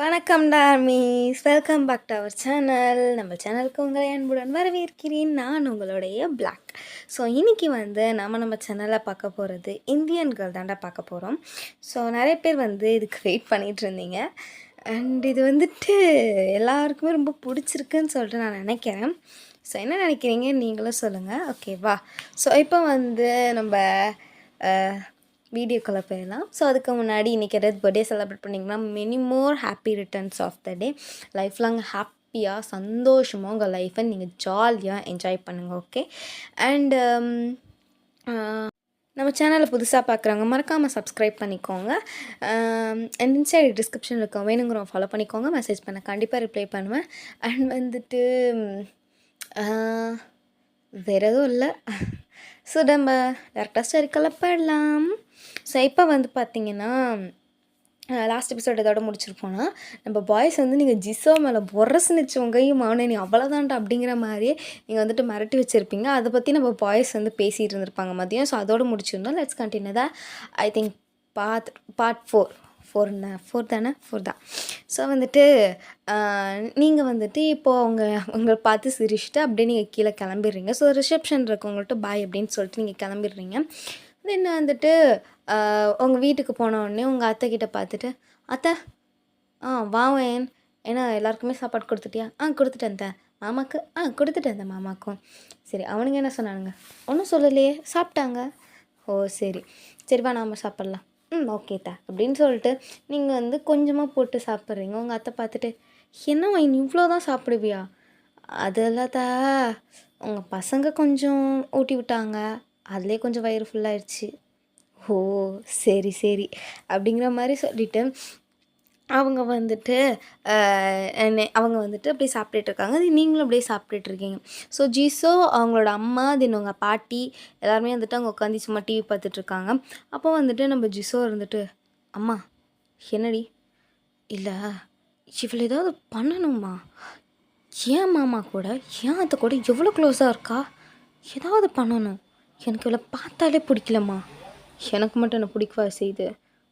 வணக்கம் டார்மீஸ், welcome back to our channel. நம்ம சேனலுக்கு உங்களை அன்புடன் வரவேற்கிறேன். நான் உங்களுடைய பிளாக். ஸோ இன்றைக்கி நம்ம சேனலில் பார்க்க போகிறது இந்தியன் கேர்ள் தாண்டா பார்க்க போகிறோம். ஸோ நிறைய பேர் இதுக்கு வெயிட் பண்ணிகிட்டு இருந்தீங்க. அண்ட் இது எல்லாருக்குமே ரொம்ப பிடிச்சிருக்குன்னு சொல்லிட்டு நான் நினைக்கிறேன். ஸோ என்ன நினைக்கிறீங்க நீங்களும் சொல்லுங்கள், ஓகேவா? ஸோ இப்போ நம்ம வீடியோக்குள்ளே போயிடலாம். ஸோ அதுக்கு முன்னாடி இன்றைக்கி எதாவது பர்த்டே செலிப்ரேட் பண்ணிங்கன்னா many more happy returns of the day. Life long ஹாப்பியாக சந்தோஷமாக உங்கள் லைஃப்பை நீங்கள் ஜாலியாக என்ஜாய் பண்ணுங்கள், ஓகே? அண்டு நம்ம சேனலை புதுசாக பார்க்குறவங்க மறக்காமல் சப்ஸ்கிரைப் பண்ணிக்கோங்க. அண்ட் இன்ஸ்டாகிராம் டிஸ்கிரிப்ஷனில் இருக்க வேணுங்கிறவங்க ஃபாலோ பண்ணிக்கோங்க. மெசேஜ் பண்ண கண்டிப்பாக ரிப்ளை பண்ணுவேன். அண்ட் வேறு எதுவும் இல்லை. ஸோ நம்ம டேரெக்டாக ஸ்டோரிக்குள்ளே போயிடலாம். ஸோ இப்போ பார்த்திங்கன்னா லாஸ்ட் எபிசோட் இதோட முடிச்சிருப்போன்னா, நம்ம பாய்ஸ் நீங்கள் ஜிசோ மேலே பொறசுனுச்சு உங்கையும் மாவனே நீ அவ்வளோதான்டா அப்படிங்கிற மாதிரியே நீங்கள் மிரட்டி வச்சுருப்பீங்க. அதை பற்றி நம்ம பாய்ஸ் பேசிகிட்டு இருந்திருப்பாங்க மதியம். ஸோ அதோடு முடிச்சிருந்தோம். லெட்ஸ் கண்டினியூ தான். ஐ திங்க் பார்ட் ஃபோர் தான். ஸோ நீங்கள் இப்போது உங்களை பார்த்து சிரிச்சுட்டு அப்படியே நீங்கள் கீழே கிளம்பிடுறீங்க. ஸோ ரிசப்ஷன் இருக்கவங்கள்ட்ட பாய் அப்படின்னு சொல்லிட்டு நீங்கள் கிளம்பிடுறீங்க. தென் உங்கள் வீட்டுக்கு போன உடனே உங்கள் அத்தைக்கிட்ட பார்த்துட்டு, அத்தை வாவேன், ஏன்னா எல்லாருக்குமே சாப்பாடு கொடுத்துட்டியா? கொடுத்துட்டேன் த மாமாவுக்கு. கொடுத்துட்டேன் த மாமாவுக்கும். சரி, அவனுங்க என்ன சொன்னானுங்க? ஒன்றும் சொல்லலையே, சாப்பிட்டாங்க. ஓ சரி சரி, வா நாம் சாப்பிட்லாம். ஓகே தா அப்படின்னு சொல்லிட்டு நீங்கள் கொஞ்சமாக போட்டு சாப்பிட்றீங்க. உங்கள் அத்தை பார்த்துட்டு, என்ன நீ இவ்வளோ தான் சாப்பிடுவியா? அதெல்லாம் தா உங்கள் பசங்க கொஞ்சம் ஊட்டி விட்டாங்க, அதிலே கொஞ்சம் வயிறு ஃபுல்லாகிடுச்சு. ஓ சரி சரி அப்படிங்கிற மாதிரி சொல்லிவிட்டு அவங்க அவங்க அப்படியே சாப்பிட்டுட்ருக்காங்க. அது நீங்களும் அப்படியே சாப்பிட்டுட்ருக்கீங்க. ஸோ ஜீசோ அவங்களோட அம்மா தென் உங்கள் பாட்டி எல்லாருமே அவங்க உட்காந்து சும்மா டிவி பார்த்துட்ருக்காங்க. அப்போ நம்ம ஜிசோ அம்மா என்னடி? இல்லை இவ்வளோ ஏதாவது பண்ணணுமா? ஏன் மாமா கூட ஏன் அத்தை கூட எவ்வளோ க்ளோஸாக இருக்கா? ஏதாவது பண்ணணும். எனக்கு இவளை பார்த்தாலே பிடிக்கலம்மா. எனக்கு மட்டும் என்ன பிடிக்கவா செய்யுது?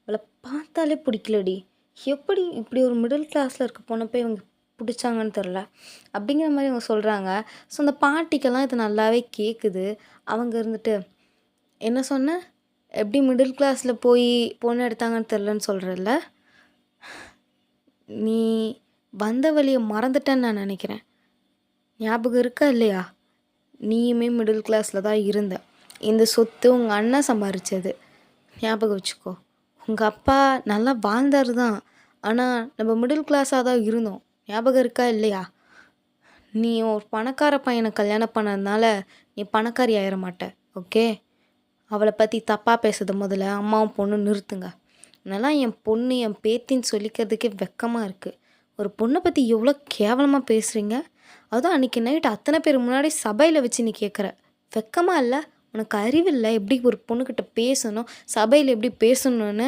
இவளை பார்த்தாலே பிடிக்கலடி. எப்படி இப்படி ஒரு மிடில் கிளாஸில் இருக்க போனப்போ இவங்க பிடிச்சாங்கன்னு தெரில அப்படிங்கிற மாதிரி அவங்க சொல்கிறாங்க. ஸோ அந்த பாட்டிக்கெல்லாம் இது நல்லாவே கேட்குது. அவங்க என்ன சொன்ன? எப்படி மிடில் கிளாஸில் போய் பொண்ணு எடுத்தாங்கன்னு தெரிலன்னு சொல்கிறல்ல? நீ வந்த வழியை மறந்துட்டேன்னு நான் நினைக்கிறேன். ஞாபகம் இருக்கா இல்லையா? நீயுமே மிடில் கிளாஸில் தான் இருந்த. இந்த சொத்து உங்கள் அண்ணன் சம்பாரித்தது, ஞாபகம் வச்சுக்கோ. உங்கள் அப்பா நல்லா வாழ்ந்தார் தான், ஆனால் நம்ம மிடில் கிளாஸாக தான் இருந்தோம். ஞாபகம் இருக்கா இல்லையா? நீ ஒரு பணக்கார பையனை கல்யாணம் பண்ணதுனால நீ பணக்காரி ஆயிட மாட்ட, ஓகே? அவளை பற்றி தப்பாக பேசுறத முதல்ல அம்மாவும் பொண்ணும் நிறுத்துங்க. அதனால் என் பொண்ணு என் பேத்தின்னு சொல்லிக்கிறதுக்கே வெக்கமாக இருக்குது. ஒரு பொண்ணை பற்றி எவ்வளோ கேவலமாக பேசுகிறீங்க. அதுவும் அன்றைக்கி நைட்டு அத்தனை பேர் முன்னாடி சபையில் வச்சு நீ கேட்குற. வெக்கமாக இல்லை? உனக்கு அறிவில்லை எப்படி ஒரு பொண்ணுக்கிட்ட பேசணும், சபையில் எப்படி பேசணும்னு?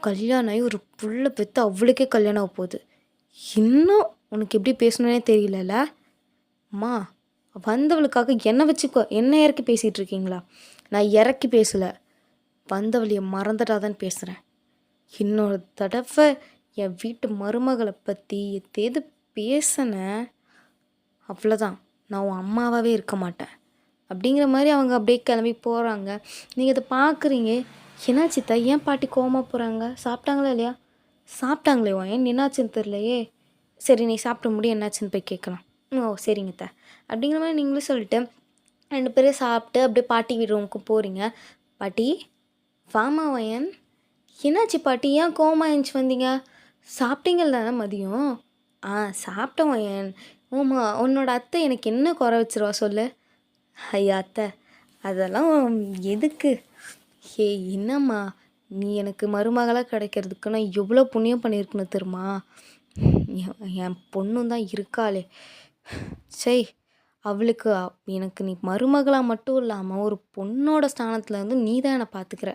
கல்யாணம் ஆகி ஒரு புள்ள பெற்று அவளுக்கே கல்யாணம் ஆக போகுது. இன்னும் உனக்கு எப்படி பேசணுன்னே தெரியலல்ல? அம்மா வந்தவளுக்காக என்னை வச்சுக்கோ, என்ன இறக்கி பேசிகிட்டு இருக்கீங்களா? நான் இறக்கி பேசலை, வந்தவளையை மறந்துட்டாதான் பேசுகிறேன். இன்னொரு தடவை என் வீட்டு மருமகளை பற்றி எது பேசினேன் அவ்வளோதான், நான் உன் அம்மாவாகவே இருக்க மாட்டேன் அப்படிங்கிற மாதிரி அவங்க அப்படியே கிளம்பி போகிறாங்க. நீங்கள் இதை பார்க்குறீங்க. என்னாச்சித்தா ஏன் பாட்டி கோவமாக போகிறாங்க? சாப்பிட்டாங்களா இல்லையா? சாப்பிட்டாங்களே, ஏன் என்னாச்சுன்னு தெரிலையே. சரி நீ சாப்பிட முடியும், என்னாச்சுன்னு போய் கேட்கலாம். ஓ சரிங்கத்தா அப்படிங்கிற மாதிரி நீங்களும் சொல்லிட்டு 2 பேரும் சாப்பிட்டு அப்படியே பாட்டி வீடு ரூமுக்கு போகிறீங்க. பாட்டி வாமா வயன், என்னாச்சு பாட்டி ஏன் கோவமாக எழுந்துச்சி வந்தீங்க? சாப்பிட்டீங்கள் தானே மதியம்? சாப்பிட்டோம் வயன். ஓமா உன்னோட அத்தை எனக்கு என்ன குறை வச்சிருவா சொல்லு? ஐயா அத்தை அதெல்லாம் எதுக்கு? ஹே என்னம்மா, நீ எனக்கு மருமகளாக கிடைக்கிறதுக்கு நான் எவ்வளோ புண்ணியம் பண்ணியிருக்கணும் தெரியுமா? என் பொண்ணும் தான் இருக்காளே, சரி அவளுக்கு எனக்கு நீ மருமகளாக மட்டும் இல்லாமல் ஒரு பொண்ணோட ஸ்தானத்தில் நீ தான் என்னை பார்த்துக்கிற.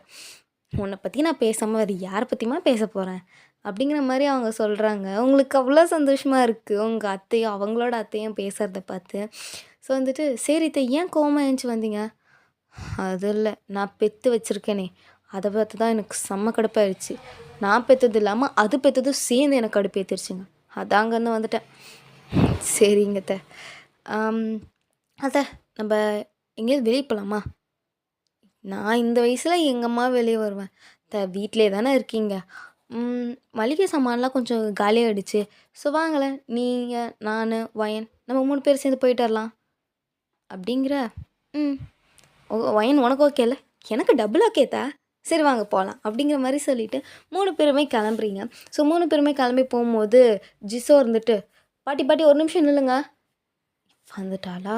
உன்னை பற்றி நான் பேசாமல் வேறு யாரை பற்றியுமா பேச போகிறேன் அப்படிங்கிற மாதிரி அவங்க சொல்கிறாங்க. உங்களுக்கு அவ்வளோ சந்தோஷமாக இருக்குது உங்கள் அத்தையும் அவங்களோட அத்தையும் பேசுகிறத பார்த்து. ஸோ சரி ஏன் கோவமாக எழுந்துச்சி வந்தீங்க? அது இல்லை, நான் பெற்று வச்சுருக்கேனே அதை பார்த்து தான் எனக்கு செம்ம கடுப்பாயிடுச்சு. நான் பெற்றது இல்லாமல் அது பெற்றதும் சேர்ந்து எனக்கு கடுப்பேற்றிருச்சுங்க. அதாங்கன்னு வந்துட்டேன். சரிங்க அத்தை. அத்தை, நம்ம எங்கேயாவது வெளியே போகலாமா? நான் இந்த வயசில் எங்கள் அம்மா வெளியே வருவேன். வீட்டிலே தானே இருக்கீங்க. மளிகை சாமான்லாம் கொஞ்சம் காலியாகிடுச்சு. ஸோ வாங்களேன், நீங்கள், நான், வயன் நம்ம 3 பேர் சேர்ந்து போயிட்டு வரலாம் அப்படிங்கிற. ம் வயன் உனக்கு ஓகேல? எனக்கு டபுள் ஓகேத்தா. சரி வாங்க போகலாம் அப்படிங்கிற மாதிரி சொல்லிவிட்டு 3 பேருமே கிளம்புறீங்க. ஸோ 3 பேருமே கிளம்பி போகும்போது ஜிசோ இருந்துட்டு, பாட்டி பாட்டி ஒரு நிமிஷம் நில்லுங்க. வந்துட்டாளா?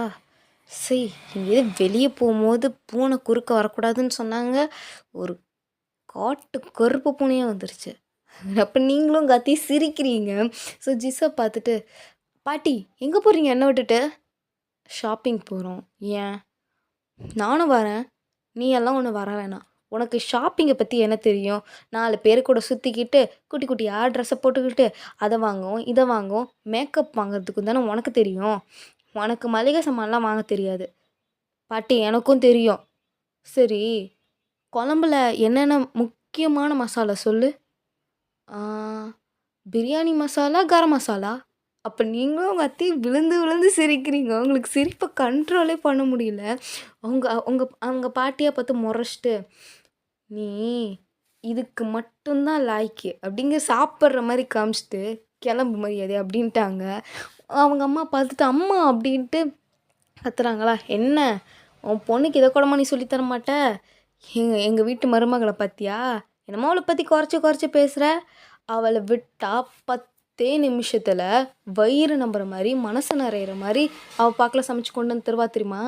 சரி, எங்கேயும் வெளியே போகும்போது பூனை குறுக்க வரக்கூடாதுன்னு சொன்னாங்க. ஒரு காட்டு கருப்பு பூனையாக வந்துருச்சு. அப்போ நீங்களும் கத்தி சிரிக்கிறீங்க. ஸோ ஜிஸை பார்த்துட்டு, பாட்டி எங்கே போகிறீங்க என்ன விட்டுட்டு? ஷாப்பிங் போகிறோம். ஏன்? நானும் வரேன். நீ எல்லாம் ஒன்று வர வேணாம். உனக்கு ஷாப்பிங்கை பற்றி என்ன தெரியும்? 4 பேர் கூட சுற்றிக்கிட்டு குட்டி குட்டியாக ட்ரெஸ்ஸை போட்டுக்கிட்டு அதை வாங்குவோம் இதை வாங்குவோம், மேக்கப் வாங்குறதுக்கு தானே உனக்கு தெரியும். உனக்கு மளிகை சாமான்லாம் வாங்க தெரியாது. பாட்டி எனக்கும் தெரியும். சரி, குழம்புல என்னென்ன முக்கியமான மசாலா சொல்லு. பிரியாணி மசாலா, கரம் மசாலா. அப்போ நீங்களும் உங்கள் அத்தையும் விழுந்து விழுந்து சிரிக்கிறீங்க. உங்களுக்கு சிரிப்பை கண்ட்ரோலே பண்ண முடியல. அவங்க பாட்டியை பார்த்து முறைச்சிட்டு, நீ இதுக்கு மட்டும்தான் லாய்க்கு அப்படிங்கிற சாப்பிட்ற மாதிரி காமிச்சிட்டு கிளம்பு மரியாதை அப்படின்ட்டாங்க. அவங்க அம்மா பார்த்துட்டு அம்மா அப்படின்ட்டு கத்துறாங்களா? என்ன உன் பொண்ணுக்கு இதை கூடமா நீ சொல்லித்தர மாட்ட? எங்கள் வீட்டு மருமகளை பார்த்தியா? என்னமோ அவளை பற்றி குறைச்சி பேசுகிற. அவளை விட்டால் 10 நிமிஷத்தில் வயிறு நம்புற மாதிரி மனசு நிறையிற மாதிரி அவள் பார்க்கல சமைச்சு கொண்டு வந்து தருவா தெரியுமா?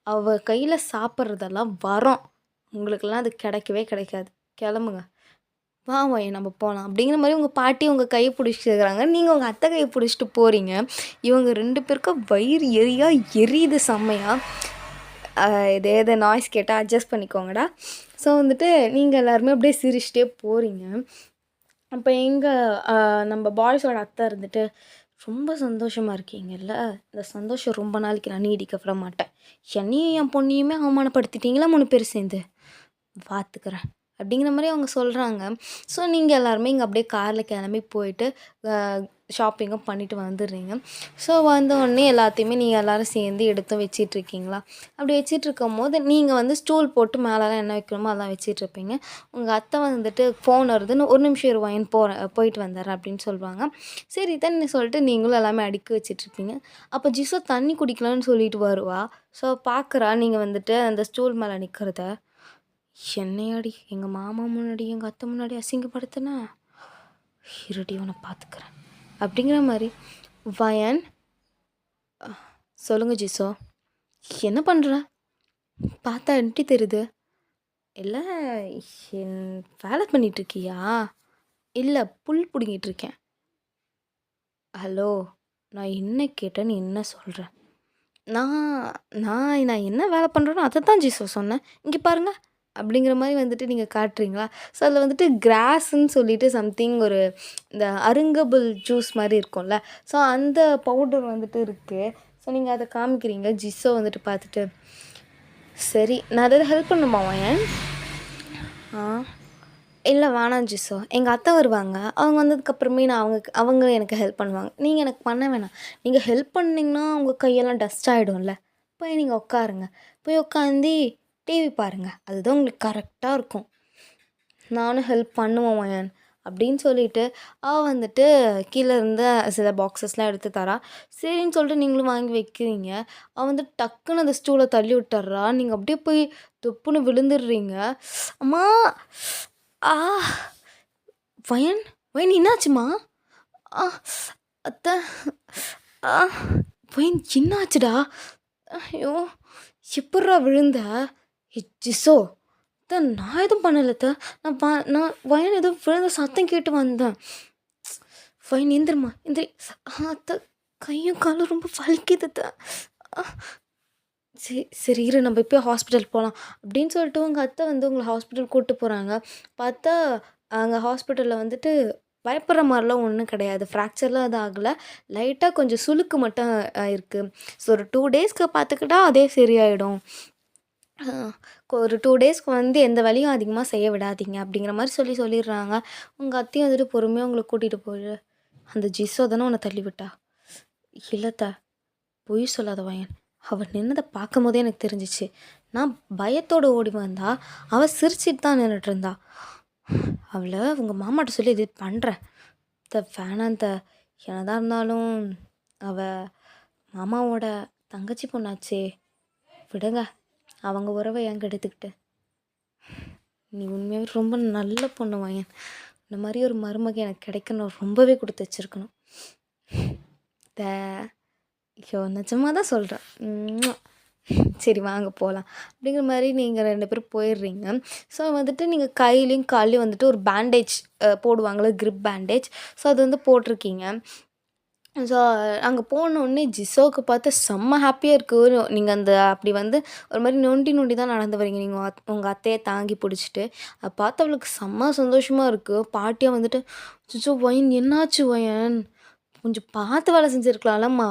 அவள் கையில் சாப்பிட்றதெல்லாம் வரோம். உங்களுக்கெல்லாம் அது கிடைக்கவே கிடைக்காது. கிளம்புங்க, வா வயன் நம்ம போகலாம் அப்படிங்கிற மாதிரி உங்கள் பாட்டி உங்கள் கையை பிடிச்சிருக்கிறாங்க. நீங்கள் உங்கள் அத்தை கையை பிடிச்சிட்டு போகிறீங்க. இவங்க 2 பேருக்கும் வயிறு எரியுது செம்மையாக. எதை நாய்ஸ் கேட்டால் அட்ஜஸ்ட் பண்ணிக்கோங்கடா. ஸோ வந்துட்டு நீங்கள் எல்லாருமே அப்படியே சிரிச்சிட்டே போகிறீங்க. அப்போ நம்ம பாய்ஸோட அத்தை இருந்துட்டு, ரொம்ப சந்தோஷமாக இருக்கீங்கல்ல, இந்த சந்தோஷம் ரொம்ப நாளைக்கு நான் நீடிக்க விட மாட்டேன். என்னையும் என் பொண்ணையுமே அவமானப்படுத்திட்டீங்களா 3 பேர் சேர்ந்து, பார்த்துக்கிறேன் அப்படிங்கிற மாதிரி அவங்க சொல்கிறாங்க. ஸோ நீங்கள் எல்லாருமே இங்கே அப்படியே காரில் கிளம்பி போயிட்டு ஷாப்பிங்கும் பண்ணிவிட்டு வந்துடுறீங்க. ஸோ வந்தோடனே எல்லாத்தையுமே நீங்கள் எல்லோரும் சேர்ந்து எடுத்து வச்சிட்ருக்கீங்களா? அப்படி வச்சிட்ருக்கும் போது நீங்கள் வந்து ஸ்டூல் போட்டு மேலெலாம் என்ன வைக்கணுமோ அதெல்லாம் வச்சிட்ருப்பீங்க. உங்கள் அத்தை வந்துட்டு ஃபோன் வருதுன்னு, ஒரு நிமிஷம் இருவாயின்னு போயிட்டு வந்துடுறேன் அப்படின்னு சொல்லுவாங்க. சரி தண்ணி சொல்லிட்டு நீங்களும் எல்லாமே அடுக்கி வச்சிட்ருப்பீங்க. அப்போ ஜிசோ தண்ணி குடிக்கலான்னு சொல்லிட்டு வருவா. ஸோ பார்க்குறா நீங்கள் வந்துட்டு அந்த ஸ்டூல் மேலே நிற்கிறத. என்னையாடி எங்கள் மாமா முன்னாடி எங்கள் அத்தை முன்னாடி அசிங்கப்படுத்தினா, இருடி உன்னை பார்த்துக்கிறேன் அப்படிங்கிற மாதிரி. வயன், சொல்லுங்க ஜிசோ, என்ன பண்ணுற? பார்த்தா என்ட்டி தெரியுது. இல்லை என் வேலை பண்ணிகிட்ருக்கியா? இல்லை புல் பிடுங்கிட்டுருக்கேன். ஹலோ, நான் என்ன கேட்டேன்னு என்ன சொல்கிறேன்? நான் நான் நான் என்ன வேலை பண்ணுறேனோ அதை தான் ஜிசோ சொன்னேன். இங்கே பாருங்கள் அப்படிங்கிற மாதிரி வந்துட்டு நீங்கள் காட்டுறீங்களா? ஸோ அதில் வந்துட்டு கிராஸ்ன்னு சொல்லிட்டு சம்திங் ஒரு இந்த அருங்கபுல் ஜூஸ் மாதிரி இருக்கும்ல, ஸோ அந்த பவுடர் வந்துட்டு இருக்குது. ஸோ நீங்கள் அதை காமிக்கிறீங்க. ஜிஸ்ஸோ வந்துட்டு பார்த்துட்டு, சரி நான் எதாவது ஹெல்ப் பண்ணுமா வயன்? இல்லை வேணாம் ஜிஸ்ஸோ, எங்கள் அத்தை வருவாங்க. அவங்க வந்ததுக்கப்புறமே நான் அவங்க எனக்கு ஹெல்ப் பண்ணுவாங்க. நீங்கள் எனக்கு பண்ண வேணாம். நீங்கள் ஹெல்ப் பண்ணிங்கன்னா அவங்க கையெல்லாம் டஸ்ட் ஆகிடும்ல. போய் நீங்கள் உட்காருங்க. போய் உட்காந்து டிவி பாருங்கள். அதுதான் உங்களுக்கு கரெக்டாக இருக்கும். நானும் ஹெல்ப் பண்ணுவேன் வயன் அப்படின்னு சொல்லிட்டு அவள் வந்துட்டு கீழே இருந்த சில பாக்ஸஸ்லாம் எடுத்து தரா. சரின்னு சொல்லிட்டு நீங்களும் வாங்கி வைக்கிறீங்க. அவள் வந்து டக்குன்னு அந்த ஸ்டூலை தள்ளி விட்டுறா. நீங்கள் அப்படியே போய் தொப்புன்னு விழுந்துடுறீங்க. அம்மா, வயன் வயன் என்னாச்சுமா? அத்தை, வயன் என்னாச்சுடா? ஐயோ, எப்பட்றா விழுந்த? ஜிசோ, நான் எதுவும் பண்ணலத்த. நான் வயன் எதுவும் விழுந்த சத்தம் கேட்டு வந்தேன். வயன் எந்திரமா எந்திரி. அத்தை, கையும் காலும் ரொம்ப வலிக்குது. சரி இரு, நம்ம இப்போ ஹாஸ்பிட்டல் போகலாம் அப்படின்னு சொல்லிட்டு உங்கள் அத்தை வந்து உங்களை ஹாஸ்பிட்டல் கூப்பிட்டு போகிறாங்க. பார்த்தா அங்கே ஹாஸ்பிட்டலில் வந்துட்டு பயப்படுற மாதிரிலாம் ஒன்றும் கிடையாது. ஃப்ராக்சர்லாம் எதுவும் ஆகலை. லைட்டாக கொஞ்சம் சுளுக்கு மட்டும் இருக்குது. ஸோ ஒரு 2 டேஸ்க்கு பார்த்துக்கிட்டா அதே சரியாயிடும் அ ஒரு 2 டேஸ்க்கு வந்து எந்த வேலையும் அதிகமா செய்ய விடாதீங்க அப்படிங்கிற மாரி சொல்லிடுறாங்க. உங்க அத்தையும் வந்துட்டு பொறுமையா உங்கள கூட்டிட்டு போய், அந்த ஜிஸ்ஸோ தானே உன்ன தள்ளி விட்டா? இல்ல அத்த, பொய் சொல்லாத வாயேன். அவ நின்னத பார்க்கும்போதே எனக்கு தெரிஞ்சுச்சு. நான் பயத்தோட ஓடி வந்தா, அவ சிரிச்சுட்டு தான் நின்னுட்டு இருந்தா. அவள உங்க மாமாட்ட சொல்லி இது பண்றேன். வேணாம் அத்த. என்னதான் இருந்தாலும் அவ மாமாவோட தங்கச்சி பொண்ணாச்சே. விடுங்க. அவங்க உறவ ஏன் கெடுத்துக்கிட்டு. நீ உண்மையாவே ரொம்ப நல்ல பொண்ணு வாயேன். இந்த மாரி ஒரு மருமக எனக்கு கிடைக்கணும் ரொம்பவே குடுத்து வச்சிருக்கணும். த ஐயோ! நிஜமா தான் சொல்றேன். சரி வாங்க போலாம். அப்படிங்கிற மாரி நீங்க 2 பேரும் போயிடுறீங்க. ஸோ வந்துட்டு நீங்க கையிலயும், கால்லயும் வந்துட்டு ஒரு பேண்டேஜ் போடுவாங்கல்ல கிரிப் பேண்டேஜ். ஸோ அது வந்து போட்டிருக்கீங்க. ஸோ அங்கே போனோனே ஜிஸோவுக்கு பார்த்து செம்ம ஹாப்பியாக இருக்கு. நீங்க அந்த அப்படி வந்து ஒரு மாரி நொண்டி நொண்டி தான் நடந்து வரீங்க. நீங்க உங்க அத்தைய தாங்கி பிடிச்சிட்டு. அத பார்த்து அவளுக்கு செம்ம சந்தோஷமா இருக்கு. பாட்டியா வந்துட்டு, "அச்சச்சோ! வயன் என்னாச்சு வயன்? கொஞ்சம் பார்த்து வேலை செஞ்சுருக்கலாம்லம்மா."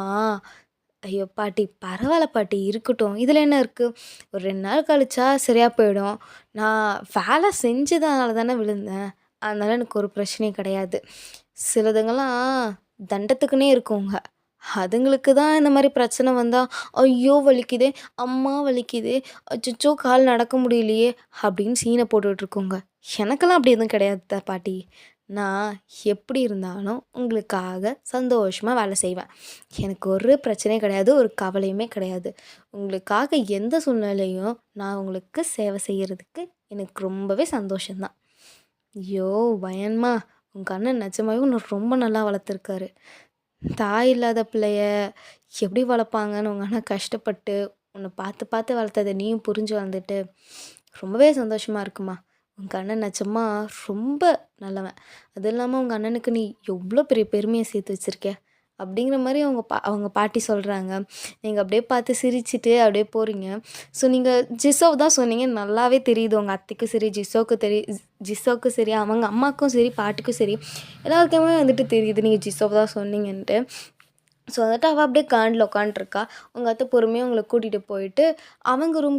ஐயோ! பாட்டி பரவால்ல பாட்டி இருக்கட்டும். இதில என்ன இருக்கு? ஒரு 2 நாள் கழிச்சா சரியா போயிடும். நான் வேலை செஞ்சதுனால தானே விழுந்தேன். அதனால எனக்கு ஒரு பிரச்சனையும் கிடையாது. சிலதுங்கலாம் தண்டத்துக்குன்னே இருக்குங்க. அதுங்களுக்கு தான் இந்த மாரி பிரச்சனை வந்தா, "ஐயோ! வலிக்குதே, அம்மா வலிக்குதே, அச்சச்சோ! கால் நடக்க முடியலையே" அப்படின்னு சீன போட்டுட்டு இருக்குங்க. எனக்கெல்லாம் அப்படி எதுவும் கிடையாது பாட்டி. நான் எப்படி இருந்தாலும் உங்களுக்காக சந்தோஷமா வேலை செய்வேன். எனக்கு ஒரு பிரச்சனையும் கிடையாது. ஒரு கவலையுமே கிடையாது. உங்களுக்காக எந்த சூழ்நிலையும் நான் உங்களுக்கு சேவை செய்யறதுக்கு எனக்கு ரொம்பவே சந்தோஷம் தான். ஐயோ! வயன்மா, உங்க அண்ணன் நிஜமாவே உன்ன ரொம்ப நல்லா வளர்த்துருக்காரு. தாய் இல்லாத பிள்ளைய எப்படி வளர்ப்பாங்கன்னு உங்க அண்ணன் கஷ்டப்பட்டு உன்னை பார்த்து பார்த்து வளர்த்தத நீயும் புரிஞ்சு வந்துட்டு ரொம்பவே சந்தோஷமா இருக்குமா. உங்க அண்ணன் நிஜமா ரொம்ப நல்லவன். அதுவும் இல்லாமல் உங்கள் அண்ணனுக்கு நீ எவ்வளோ பெரிய பெருமையை சேர்த்து வச்சிருக்க அப்படிங்கிற மாதிரி அவங்க பாட்டி சொல்கிறாங்க. நீங்கள் அப்படியே பார்த்து சிரிச்சிட்டு அப்படியே போகிறீங்க. ஸோ நீங்கள் ஜிஸோவ் தான் சொன்னீங்க. நல்லாவே தெரியுது உங்கள் அத்தைக்கும் சரி, ஜிஸோவுக்கும் சரி, அவங்க அம்மாவுக்கும் சரி, பாட்டிக்கும் சரி, எல்லாருக்குமே வந்துட்டு தெரியுது நீங்கள் ஜிஸோவ் தான் சொன்னீங்கன்ட்டு. ஸோ வந்துட்டு அவள் அப்படியே காண்டில் உட்காண்ட்ருக்கா. உங்கள் அத்தை பொறுமையாக உங்களை கூட்டிகிட்டு போயிட்டு அவங்க ரூம்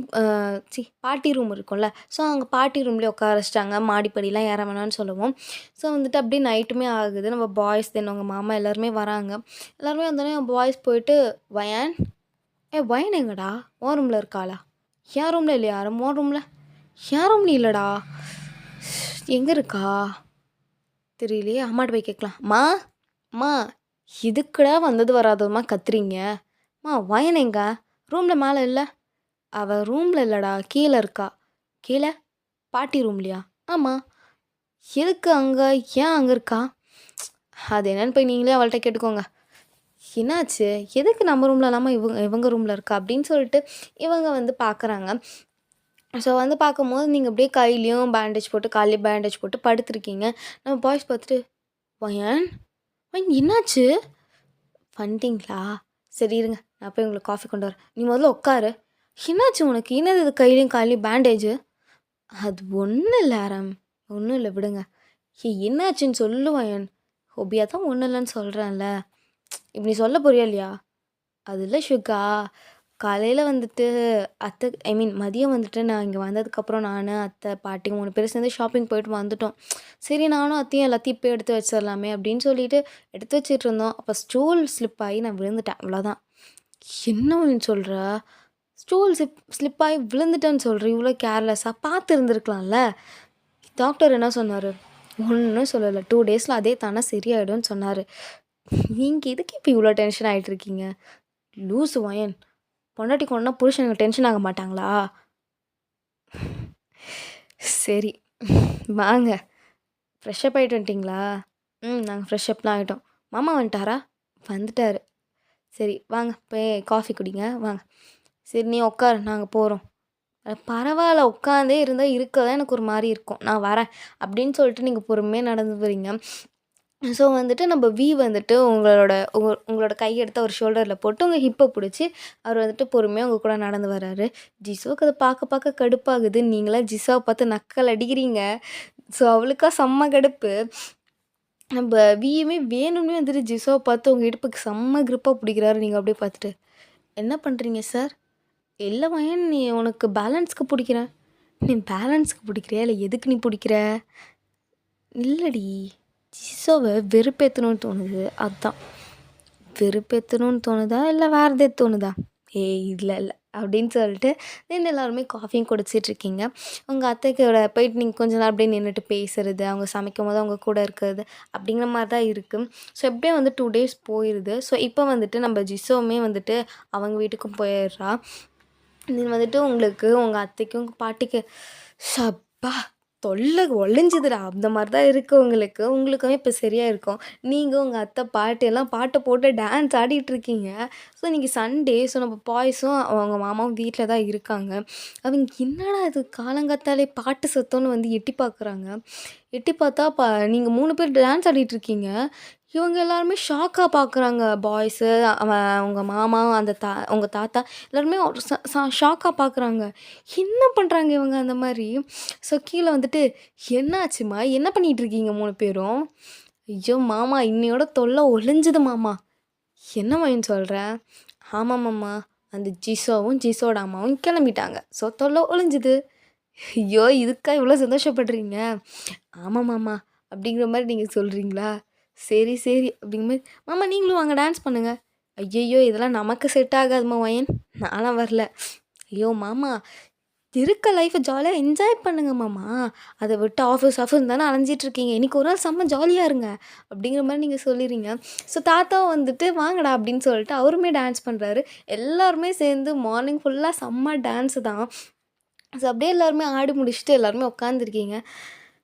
பாட்டி ரூம் இருக்கும்ல. ஸோ அவங்க பாட்டி ரூம்லேயே உட்கார வச்சிட்டாங்க. மாடிப்படிலாம் ஏற வேணாம்னு சொல்லவும். ஸோ வந்துட்டு அப்படியே நைட்டுமே ஆகுது. நம்ம பாய்ஸ் தென் உங்கள் மாமா எல்லாருமே வராங்க. எல்லாருமே வந்தோடனே பாய்ஸ் போயிட்டு, "வயன், வயன் எங்கடா? உன் ரூமில் இருக்காளா? என் ரூமில் இல்லையா? உன் ரூமில்? என் ரூம்ல இல்லைடா. எங்கே இருக்கா தெரியலையே. அம்மாட்ட போய் கேட்கலாம். அம்மா, அம்மா, எதுக்குடா வந்தது வராததுமா கத்துறீங்க? அம்மா வயன் எங்க? ரூமில் மேலே இல்லை. அவள் ரூமில் இல்லைடா, கீழே இருக்கா. கீழே? பாட்டி ரூம்லையா? ஆமாம். எதுக்கு அங்கே? ஏன் அங்கே இருக்கா? அது என்னன்னு போய் நீங்களே அவள்கிட்ட கேட்டுக்கோங்க. என்னாச்சு? எதுக்கு நம்ம ரூமில் இல்லாமல் இவங்க ரூமில் இருக்கா அப்படின்னு சொல்லிட்டு இவங்க வந்து பார்க்குறாங்க. ஸோ வந்து பார்க்கும்போது நீங்கள் அப்படியே கையிலையும் பேண்டேஜ் போட்டு கால்லையும் பேண்டேஜ் போட்டு படுத்துருக்கீங்க. நம்ம பாய்ஸ் பார்த்துட்டு, "வயன், வயன் என்னாச்சு? வந்துட்டீங்களா? சரி இருங்க, நான் போய் உங்களுக்கு காஃபி கொண்டு வரேன். நீ முதல்ல உட்காரு. என்னாச்சு உனக்கு? என்னது இது கையிலையும் கால்லையும் பேண்டேஜு?" "அது ஒன்றும் இல்லை ஆரம், ஒன்றும் இல்லை விடுங்க." என்னாச்சுன்னு சொல்லு வயன்." "ஹோபியா தான் ஒன்றும் இல்லைன்னு சொல்கிறேன்ல. இப்படி சொல்ல போறியா இல்லையா?" "அது இல்லை ஷுகா, காலையில் வந்துட்டு அத்தை ஐ மீன் மதியம் வந்துட்டு நான் இங்கே வந்ததுக்கப்புறம் நான், அத்தை, பாட்டி 3 பேரும் சேர்ந்து ஷாப்பிங் போயிட்டு வந்துட்டோம். சரி நானும் அத்தையும் எல்லாத்தையும் இப்போ எடுத்து வச்சிடலாமே அப்படின்னு சொல்லிட்டு எடுத்து வச்சிட்டு இருந்தோம். அப்போ ஸ்டூல் ஸ்லிப் ஆகி நான் விழுந்துட்டேன், அவ்வளோதான்." "என்ன சொல்கிற? ஸ்டூல் ஸ்லிப் ஆகி விழுந்துட்டேன்னு சொல்கிற? இவ்வளோ கேர்லெஸ்ஸாக பார்த்து இருந்திருக்கலாம்ல." டாக்டர் என்ன சொன்னார்? ஒன்றும் சொல்லலை. 2 டேஸில் அதே தானே சரியாயிடும்னு சொன்னார். நீங்கள் எதுக்கு இப்போ இவ்வளோ டென்ஷன் ஆகிட்டு இருக்கீங்க? லூசு வயன். பொண்டாட்டி கொண்டா புருஷனுங்க டென்ஷன் ஆக மாட்டாங்களா? சரி வாங்க, ஃப்ரெஷ்அப் ஆகிட்டு வந்துட்டிங்களா? நாங்கள் ஃப்ரெஷ்அப்லாம் ஆகிட்டோம். மாமா வந்துட்டாரா? வந்துட்டார். சரி வாங்க போய் காஃபி குடிங்க வாங்க. சரி நீ உட்காரு, நாங்கள் போகிறோம். பரவாயில்ல, உட்காந்தே இருந்தால் இருக்க தான் எனக்கு ஒரு மாதிரி இருக்கும், நான் வரேன் அப்படின்னு சொல்லிட்டு நீங்கள் பொறுமையாக நடந்து போகிறீங்க. ஸோ வந்துட்டு நம்ம வந்துட்டு உங்களோட கையெடுத்து அவர் ஷோல்டரில் போட்டு உங்கள் ஹிப்பை பிடிச்சி அவர் வந்துட்டு பொறுமையாக உங்கள் கூட நடந்து வர்றாரு. ஜிஸோவுக்கு அதை பார்க்க பார்க்க கடுப்பாகுது. நீங்களாம் ஜிஸோவை பார்த்து நக்கல் அடிக்கிறீங்க. ஸோ அவளுக்கா செம்ம கடுப்பு. நம்ம வியுமே வேணும்னே வந்துட்டு ஜிஸோவை பார்த்து உங்கள் இடுப்புக்கு செம்ம கிரிப்பாக பிடிக்கிறாரு. நீங்கள் அப்படியே பார்த்துட்டு, "என்ன பண்ணுறீங்க சார்? இல்ல மயன், நீ உனக்கு பேலன்ஸ்க்கு பிடிக்கிற. நீ பேலன்ஸ்க்கு பிடிக்கிறியா இல்லை எதுக்கு நீ பிடிக்கிற? இல்லடி, ஜிசோவை வெறுப்பேற்றணும்னு தோணுது, அதுதான். வெறுப்பேற்றணும்னு தோணுதா இல்லை வேறு எதாவது தோணுதா? ஏய் இல்லை இல்லை அப்படின்னு சொல்லிட்டு தென் எல்லாருமே காஃபியும் குடிச்சிட்ருக்கீங்க. உங்கள் அத்தைக்கோட போயிட்டு நீங்கள் கொஞ்ச நேரம் அப்படியே நின்றுட்டு பேசுறது, அவங்க சமைக்கும் போது அவங்க கூட இருக்கிறது அப்படிங்கிற மாதிரி தான் இருக்குது. ஸோ எப்படியும் வந்து 2 days போயிடுது. ஸோ இப்போ வந்துட்டு நம்ம ஜிசோவுமே வந்துட்டு அவங்க வீட்டுக்கும் போயிடுறா. இது வந்துட்டு உங்களுக்கு உங்கள் அத்தைக்கும் உங்கள் பாட்டிக்கு சப்பா தொல்லை ஒழிஞ்சுதுடா அந்த மாதிரி தான் இருக்குது உங்களுக்கு. உங்களுக்குமே இப்போ சரியாக இருக்கும். நீங்கள் உங்கள் அத்தை பாட்டி எல்லாம் பாட்டை போட்டு டான்ஸ் ஆடிட்டுருக்கீங்க. ஸோ இன்றைக்கி சண்டே. ஸோ நம்ம பாய்ஸும் அவங்க மாமாவும் வீட்டில் தான் இருக்காங்க. அவங்க என்னடா இது காலங்காத்தாலே பாட்டு சத்தம்னு வந்து எட்டி பார்க்குறாங்க. எட்டி பார்த்தா நீங்கள் 3 பேர் டான்ஸ் ஆடிட்டுருக்கீங்க. இவங்க எல்லாருமே ஷாக்காக பார்க்குறாங்க. பாய்ஸு, அவங்க மாமா, அந்த உங்கள் தாத்தா எல்லாருமே ஷாக்காக பார்க்குறாங்க. என்ன பண்ணுறாங்க இவங்க அந்த மாதிரி? ஸோ கீழே வந்துட்டு என்ன ஆச்சுமா, என்ன பண்ணிகிட்ருக்கீங்க 3 பேரும்? ஐயோ மாமா, இன்னையோட தொல்லை ஒழிஞ்சுது மாமா. என்ன மைன்னு சொல்கிற? ஆமாம் மாமா, அந்த ஜிசோவும் ஜிசோட அம்மாவும் கிளம்பிட்டாங்க. ஸோ தொல்லை ஒழிஞ்சுது. ஐயோ இதுக்கா இவ்வளோ சந்தோஷப்படுறீங்க? ஆமாம் மாமா அப்படிங்கிற மாதிரி நீங்கள் சொல்கிறீங்களா? சரி சரி அப்படிங்கிற மாதிரி மாமா நீங்களும் வாங்க டான்ஸ் பண்ணுங்கள். ஐயையோ இதெல்லாம் நமக்கு செட் ஆகாதுமா வயன், நான்லாம் வரல. ஐயோ மாமா, இருக்க லைஃப்பை ஜாலியாக என்ஜாய் பண்ணுங்க மாமா. அதை விட்டு ஆஃபீஸ் தானே அலைஞ்சிட்ருக்கீங்க. இன்றைக்கி ஒரு நாள் செம்ம ஜாலியாக இருங்க அப்படிங்கிற மாதிரி நீங்கள் சொல்லிடுறீங்க. ஸோ தாத்தாவும் வந்துட்டு வாங்கடா அப்படின்னு சொல்லிட்டு அவருமே டான்ஸ் பண்ணுறாரு. எல்லாருமே சேர்ந்து மார்னிங் ஃபுல்லாக செம்ம டான்ஸு தான். ஸோ அப்படியே எல்லாருமே ஆடி முடிச்சுட்டு எல்லாருமே உட்காந்துருக்கீங்க.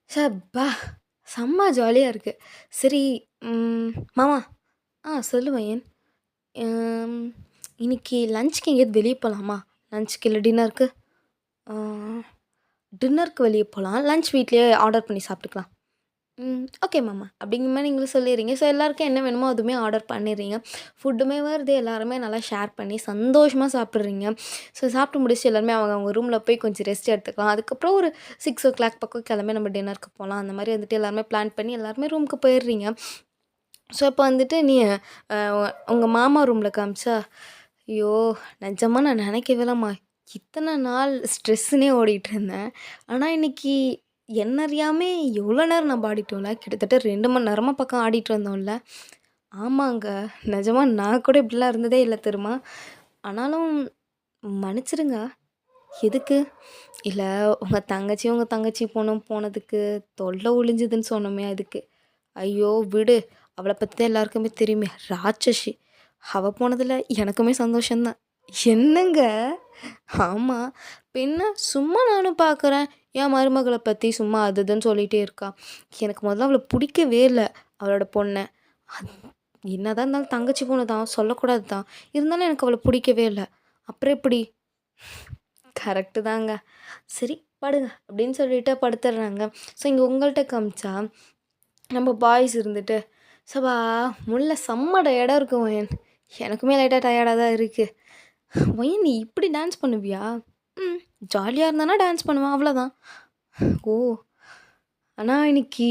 சப்பா செம்ம ஜாலியாக இருக்குது. சரி மாமா, சொல்லு வயன். இன்னைக்கு லஞ்சுக்கு எங்கேயாவது வெளியே போகலாமா? லஞ்சுக்கு இல்லை டின்னருக்கு? டின்னருக்கு வெளியே போகலாம். லஞ்ச் வீட்லேயே ஆர்டர் பண்ணி சாப்பிட்டுக்கலாம். ஓகே மாமா அப்படிங்கிற மாதிரி நீங்களும் சொல்லிடுறீங்க. ஸோ எல்லாருக்கும் என்ன வேணுமோ அதுவுமே ஆர்டர் பண்ணிடுறீங்க. ஃபுட்டுமே வருது, எல்லாருமே நல்லா ஷேர் பண்ணி சந்தோஷமாக சாப்பிட்றீங்க. ஸோ சாப்பிட்டு முடிச்சு எல்லாருமே அவங்க ரூமில் போய் கொஞ்சம் ரெஸ்ட் எடுத்துக்கலாம். அதுக்கப்புறம் ஒரு 6 o'clock பக்கம் கிளம்பி நம்ம டின்னருக்கு போகலாம். அந்த மாதிரி வந்துட்டு எல்லாருமே பிளான் பண்ணி எல்லாருமே ரூமுக்கு போயிடுறீங்க. ஸோ இப்போ வந்துட்டு நீ உங்கள் மாமா ரூமில் காமிச்சா, ஐயோ நிஜமாக நான் நினைக்கவேலம்மா, இத்தனை நாள் ஸ்ட்ரெஸ்ஸுன்னே ஓடிட்டுருந்தேன். ஆனால் இன்றைக்கி என்ன அறியாமே எவ்வளோ நேரம் நம்ம ஆடிட்டோம்ல, கிட்டத்தட்ட 2 மணி நேரமாக பக்கம் ஆடிட்டு வந்தோம்ல. ஆமாங்க, நிஜமாக நான் கூட இப்படிலாம் இருந்ததே இல்லை தெரியுமா? ஆனாலும் மன்னிச்சிடுங்க. எதுக்கு? இல்லை உங்கள் தங்கச்சி பொண்ணும் போனதுக்கு தொல்லை ஒழிஞ்சுதுன்னு சொன்னோமே அதுக்கு. ஐயோ விடு, அவளை பற்றி தான் எல்லாருக்குமே தெரியுமே, ராட்சசி. அவள் போனதில் எனக்குமே சந்தோஷந்தான். என்னங்க? ஆமாம், பின்ன சும்மா நானும் பார்க்குறேன். என் மருமகளை பற்றி சும்மா அது இதுன்னு சொல்லிகிட்டே இருக்கா. எனக்கு முதல்ல அவளை பிடிக்கவே இல்லை, அவளோட பொண்ணை. என்னதான் இருந்தாலும் தங்கச்சி பொண்ணு தான், சொல்லக்கூடாது தான். இருந்தாலும் எனக்கு அவளை பிடிக்கவே இல்லை. அப்புறம் எப்படி? கரெக்டு தாங்க. சரி படுங்க அப்படின்னு சொல்லிட்டு படுத்துடுறாங்க. ஸோ இங்கே உங்கள்கிட்ட காமிச்சா நம்ம பாய்ஸ் இருந்துட்டு, சபா முல்ல செம்ம டயர்டாக இருக்கும் வயன். எனக்குமே லைட்டாக டயர்டாக தான் இருக்குது. வயன் நீ இப்படி டான்ஸ் பண்ணுவியா? ஜாலியாக இருந்தானா டான்ஸ் பண்ணுவேன், அவ்வளோதான். ஓ, ஆனால் இன்னைக்கு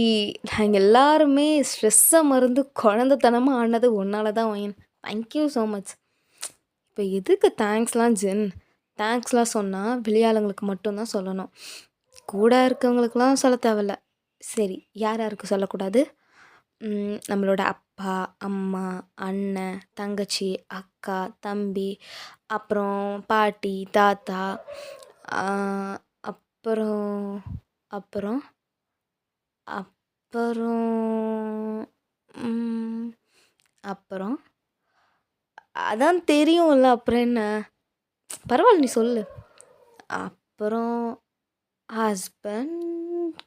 நாங்கள் எல்லாருமே ஸ்ட்ரெஸ்ஸை மறந்து குழந்தைத்தனமாக ஆடினது ஒன்னால தான் வயன். Thank you so much. இப்போ எதுக்கு தேங்க்ஸ்லாம் ஜென்? தேங்க்ஸ்லாம் சொன்னால் வெளியாளுங்களுக்கு மட்டும்தான் சொல்லணும், கூட இருக்கவங்களுக்கெலாம் சொல்ல தேவையில்ல. சரி, யார் யாருக்கு சொல்லக்கூடாது? நம்மளோட அப்பா, அம்மா, அண்ணன், தங்கச்சி, அக்கா, தம்பி, அப்புறம் பாட்டி, தாத்தா, அப்புறம் அப்புறம் அப்புறம் அப்புறம் அதான் தெரியும்ல, அப்புறம் என்ன? பரவாயில்ல நீ சொல்லு. அப்புறம் ஹஸ்பண்ட்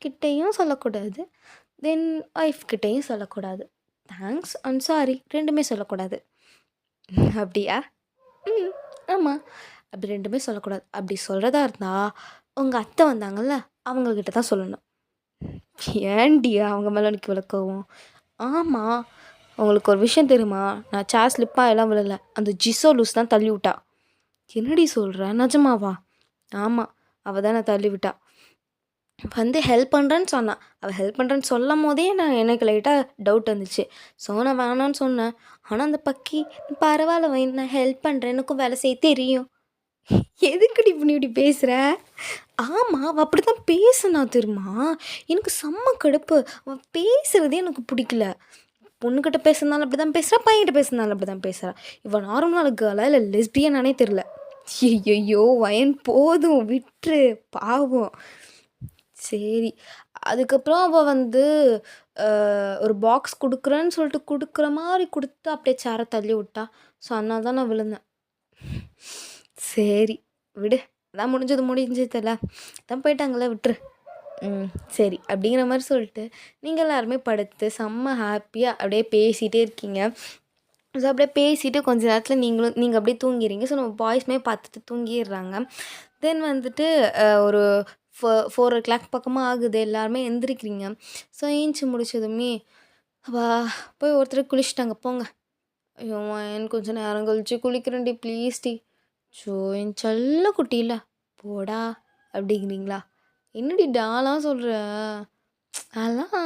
கிட்டேயும் சொல்லக்கூடாது, தென் ஒய்ஃப் கிட்டேயும் சொல்லக்கூடாது. தேங்க்ஸ் அண்ட் சாரி ரெண்டுமே சொல்லக்கூடாது. அப்படியா? ஆமாம், அப்படி ரெண்டுமே சொல்லக்கூடாது. அப்படி சொல்கிறதா இருந்தால் உங்கள் அத்தை வந்தாங்கள்ல, அவங்கக்கிட்ட தான் சொல்லணும். ஏன்டியா அவங்க மேலே உனக்கு விளக்கவும்? ஆமாம், உங்களுக்கு ஒரு விஷயம் தெரியுமா? நான் சேர் ஸ்லிப்பாக எல்லாம் விழலை, அந்த ஜிசோ லூஸ் தான் தள்ளி விட்டா. என்னடி சொல்கிற? நிஜமாவா? ஆமாம், அவள் தான் நான் தள்ளி விட்டா. வந்து ஹெல்ப் பண்ணுறேன்னு சொன்னான். அவள் ஹெல்ப் பண்ணுறேன்னு சொல்லும் போதே எனக்கு லைட்டாக டவுட் வந்துச்சு. ஸோ நான் வேணான்னு சொன்னேன். ஆனால் அந்த பக்கி, பரவாயில்ல வை நான் ஹெல்ப் பண்ணுறேன், எனக்கும் வேலை செய்ய தெரியும். எதுக்குடி இப்ப நீ இப்படி பேசுற? ஆமா, அவ அப்படித்தான் பேசுனா தெரியுமா? எனக்கு செம்ம கடுப்பு. அவ பேசுறதே எனக்கு பிடிக்கல. பொண்ணுகிட்ட பேசுனாலும் அப்படிதான் பேசுறா, பையன்கிட்ட பேசுனாலும் அப்படிதான் பேசுறா. இவ நார்மலான கேர்ளா இல்ல லெஸ்பியனானே தெரியல. ஐயய்யோ! வயன் போதும் விட்ரு, பாவம். சரி. அதுக்கப்புறம் அவ வந்து அ ஒரு பாக்ஸ் குடுக்குறேன்னு சொல்லிட்டு குடுக்குற மாரி குடுத்து அப்படியே சேர தள்ளி விட்டா. ஸோ அதனால தான் நான் விழுந்தேன். சரி விடு. அதான் முடிஞ்சது முடிஞ்சதுல்ல. அதான் போயிட்டாங்கல்ல விட்டுரு. சரி. அப்படிங்கிற மாரி சொல்லிட்டு, நீங்க எல்லாருமே படுத்து செம்ம ஹாப்பியா அப்படியே பேசிட்டே இருக்கீங்க. ஸோ அப்படியே பேசிட்டு கொஞ்ச நேரத்தில நீங்க அப்படியே தூங்கிறீங்க. ஸோ நம்ம பாய்ஸுமே பார்த்துட்டு தூங்கிர்றாங்க. தென் வந்துட்டு ஒரு 4:00 பக்கமா ஆகுது. எல்லாருமே எந்திரிக்கிறீங்க. ஸோ ஏந்திச்சு முடிச்சதுமே, அப்பா போய் ஒருத்தர் குளிச்சுட்டாங்க போங்க. ஐயோ! எனக்கு கொஞ்சம் நேரம் கழிச்சு குளிக்கிறேன்டி ப்ளீஸ்டி. ஸோ என் செல்ல குட்டில போடா அப்படிங்கிறீங்களா? என்னடி டாலாம் சொல்ற? அதெல்லாம்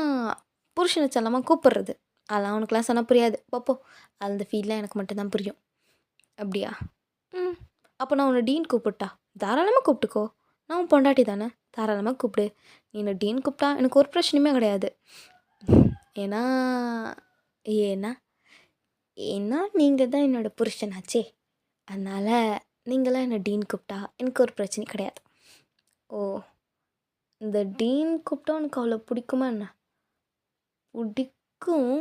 புருஷன செல்லமா கூப்பிடுறது. அதெல்லாம் உனக்குலாம் சொன்னா புரியாது. போ போ. அந்த ஃபீல்லாம் எனக்கு மட்டும் தான் புரியும். அப்படியா? ம். அப்போ நான் உன்ன டீன் கூப்பிட்டா? தாராளமா கூப்பிட்டுக்கோ. நான் உன் பொண்டாட்டி தானே. தாராளமா கூப்பிடு. நீ என்ன டீன் கூப்பிட்டா எனக்கு ஒரு பிரச்சனையுமே கிடையாது. ஏன்னா ஏன்னா ஏன்னா நீங்க தான் என்னோட புருஷனாச்சே. அதனால நீங்களாம் என்ன டீன் கூப்பிட்டா எனக்கு ஒரு பிரச்சனையும் கிடையாது. ஓ! இந்த டீன் கூப்பிட்டா உனக்கு அவ்வளோ பிடிக்குமா என்ன? பிடிக்கும்.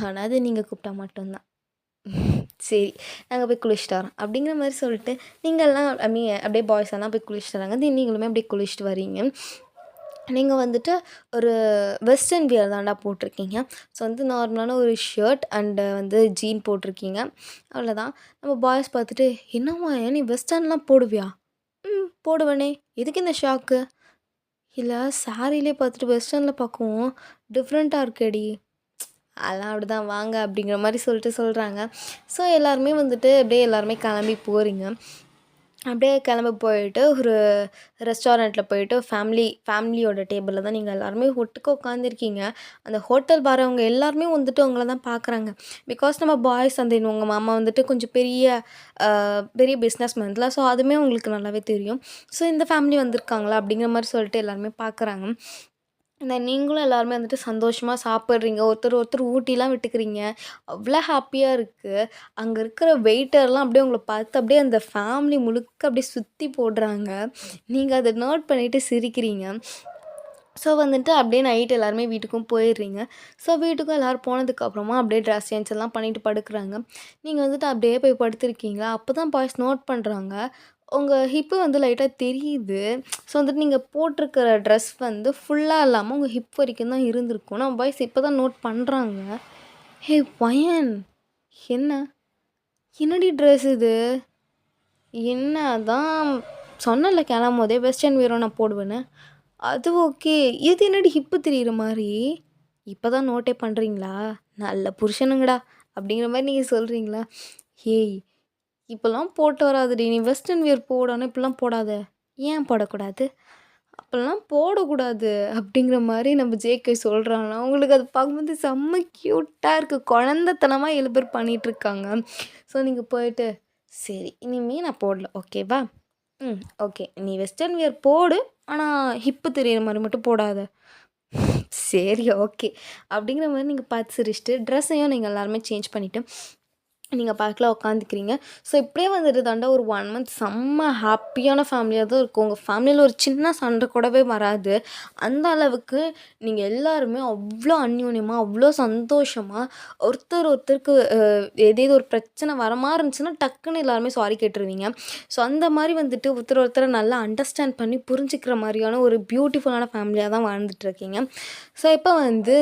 ஆனா அது நீங்க கூப்பிட்டா மட்டும் தான். சரி. நாங்க போய் குளிச்சுட்டு வரோம். அப்படிங்கிற மாரி சொல்லிட்டு, நீங்கலாம் அப்படியே பாய்ஸ் எல்லாம் போய் குளிச்சுட்டு வராங்க. தென் நீங்களுமே அப்படியே குளிச்சுட்டு வரீங்க. நீங்க வந்துட்டு ஒரு வெஸ்டர்ன் வியர் தான்டா போட்டிருக்கீங்க. ஸோ வந்து நார்மலான ஒரு ஷர்ட் அண்டு வந்து ஜீன் போட்டிருக்கீங்க. அவ்வளோதான். நம்ம பாய்ஸ் பார்த்துட்டு, "என்னம்மா நீ வெஸ்டர்ன்லாம் போடுவியா?" போடுவேனே. எதுக்கு இந்த ஷாக்கு?" "இல்ல சாரியிலே பார்த்துட்டு வெஸ்டர்னில பார்க்கவும் டிஃப்ரெண்ட்டா இருக்கேடி." அதெல்லாம் அப்படிதான் வாங்க அப்படிங்கிற மாரி சொல்லிட்டு சொல்கிறாங்க. ஸோ எல்லாருமே வந்துட்டு அப்படியே எல்லாருமே கிளம்பி போறீங்க. அப்படியே கிளம்பி போயிட்டு ஒரு ரெஸ்டாரண்ட்டில் போயிட்டு ஃபேமிலியோட டேபிளில் தான் நீங்கள் எல்லாருமே ஒட்டுக்க உட்காந்துருக்கீங்க. அந்த ஹோட்டல் வரவங்க எல்லாருமே வந்துட்டு உங்கள தான் பார்க்குறாங்க. பிகாஸ் நம்ம பாய்ஸ் அந்த உங்கள் மாமா வந்துட்டு கொஞ்சம் பெரிய பிஸ்னஸ் மேன்ல. ஸோ அதுவுமே உங்களுக்கு நல்லாவே தெரியும். ஸோ இந்த ஃபேமிலி வந்திருக்காங்களா அப்படிங்கிற மாரி சொல்லிட்டு எல்லாருமே பார்க்குறாங்க. நீங்களும் எல்லாருமே வந்துட்டு சந்தோஷமா சாப்பிட்றீங்க. ஒருத்தர் ஊட்டிலாம் விட்டுக்கிறீங்க. அவ்வளோ ஹாப்பியா இருக்கு. அங்க இருக்கிற வெயிட்டர்லாம் அப்படியே உங்கள பார்த்து அப்படியே அந்த ஃபேமிலி முழுக்க அப்படியே சுத்தி போடுறாங்க. நீங்க அத நோட் பண்ணிட்டு சிரிக்கிறீங்க. ஸோ வந்துட்டு அப்படியே நைட் எல்லாருமே வீட்டுக்கும் போயிடுறீங்க. ஸோ வீட்டுக்கும் எல்லோரும் போனதுக்கப்புறமா அப்படியே ட்ரெஸ் சேஞ்ச் எல்லாம் பண்ணிட்டு படுக்குறாங்க. நீங்க வந்துட்டு அப்படியே போய் படுத்துருக்கீங்களா? அப்போ தான் பாய்ஸ் நோட் பண்ணுறாங்க. உங்க ஹிப்பு வந்து லைட்டா தெரியுது. ஸோ வந்துட்டு நீங்க போட்டிருக்கிற ட்ரெஸ் வந்து ஃபுல்லா இல்லாம உங்க ஹிப் வரைக்கும் தான் இருந்திருக்கும். நம்ம பாய்ஸ் இப்போ தான் நோட் பண்றாங்க. "ஹே பையன்! என்ன? என்னடி ட்ரெஸ் இது? என்ன அதான் சொன்னேன்ல கிளம்பும்போதே வெஸ்டர்ன் வியரும் நான் போடுவேன்னு. அது ஓகே. இது என்னடி ஹிப்பு தெரியிற மாரி? இப்ப தான் நோட்டே பண்றீங்களா? நல்ல புருஷனுங்கடா!" அப்படிங்கிற மாரி நீங்க சொல்றீங்களா? "ஏய்! இப்படிலாம் போட்டு வராதடி. நீ வெஸ்டர்ன் வியர் போடு. ஆனா இப்படிலாம் போடாத." "ஏன் போடக்கூடாது?" "அப்பல்லாம் போடக்கூடாது." அப்படிங்கிற மாரி நம்ம ஜேகே சொல்றான்னா, உங்களுக்கு அது பார்க்கும்போது செம்ம க்யூட்டா இருக்கு. குழந்தத்தனமா 7 பேர் பண்ணிட்டுருக்காங்க. ஸோ நீங்க போயிட்டு, "சரி இனிமே நான் போடல. ஓகேவா? ஓகே. நீ வெஸ்டர்ன் வியர் போடு. ஆனா ஹிப்பு தெரியிற மாரி மட்டும் போடாத." "சரி ஓகே." அப்படிங்கிற மாரி நீங்க பார்த்து சிரிச்சுட்டு, ட்ரெஸ்ஸையும் நீங்க எல்லாருமே சேஞ்ச் பண்ணிட்டு நீங்க பார்க்ல உட்காந்துக்கிறீங்க. ஸோ இப்படியே வந்துட்டு தாண்டா ஒரு 1 மந்த் செம்ம ஹாப்பியான ஃபேமிலியா தான் இருக்கும். உங்க ஃபேமிலியில ஒரு சின்ன சண்டை கூடவே வராது. அந்த அளவுக்கு நீங்க எல்லாருமே அவ்ளோ அந்யோன்யமா, அவ்ளோ சந்தோஷமா ஒருத்தருக்கு ஏதேதோ ஒரு பிரச்சனை வர மாரி இருந்துச்சுன்னா, டக்குன்னு எல்லாருமே சாரி கேட்டுருவீங்க. ஸோ அந்த மாரி வந்துட்டு ஒருத்தர நல்லா அண்டர்ஸ்டாண்ட் பண்ணி புரிஞ்சுக்கிற மாரியான ஒரு பியூட்டிஃபுல்லான ஃபேமிலியா தான் வாழ்ந்துட்டுருக்கீங்க. ஸோ இப்போ வந்து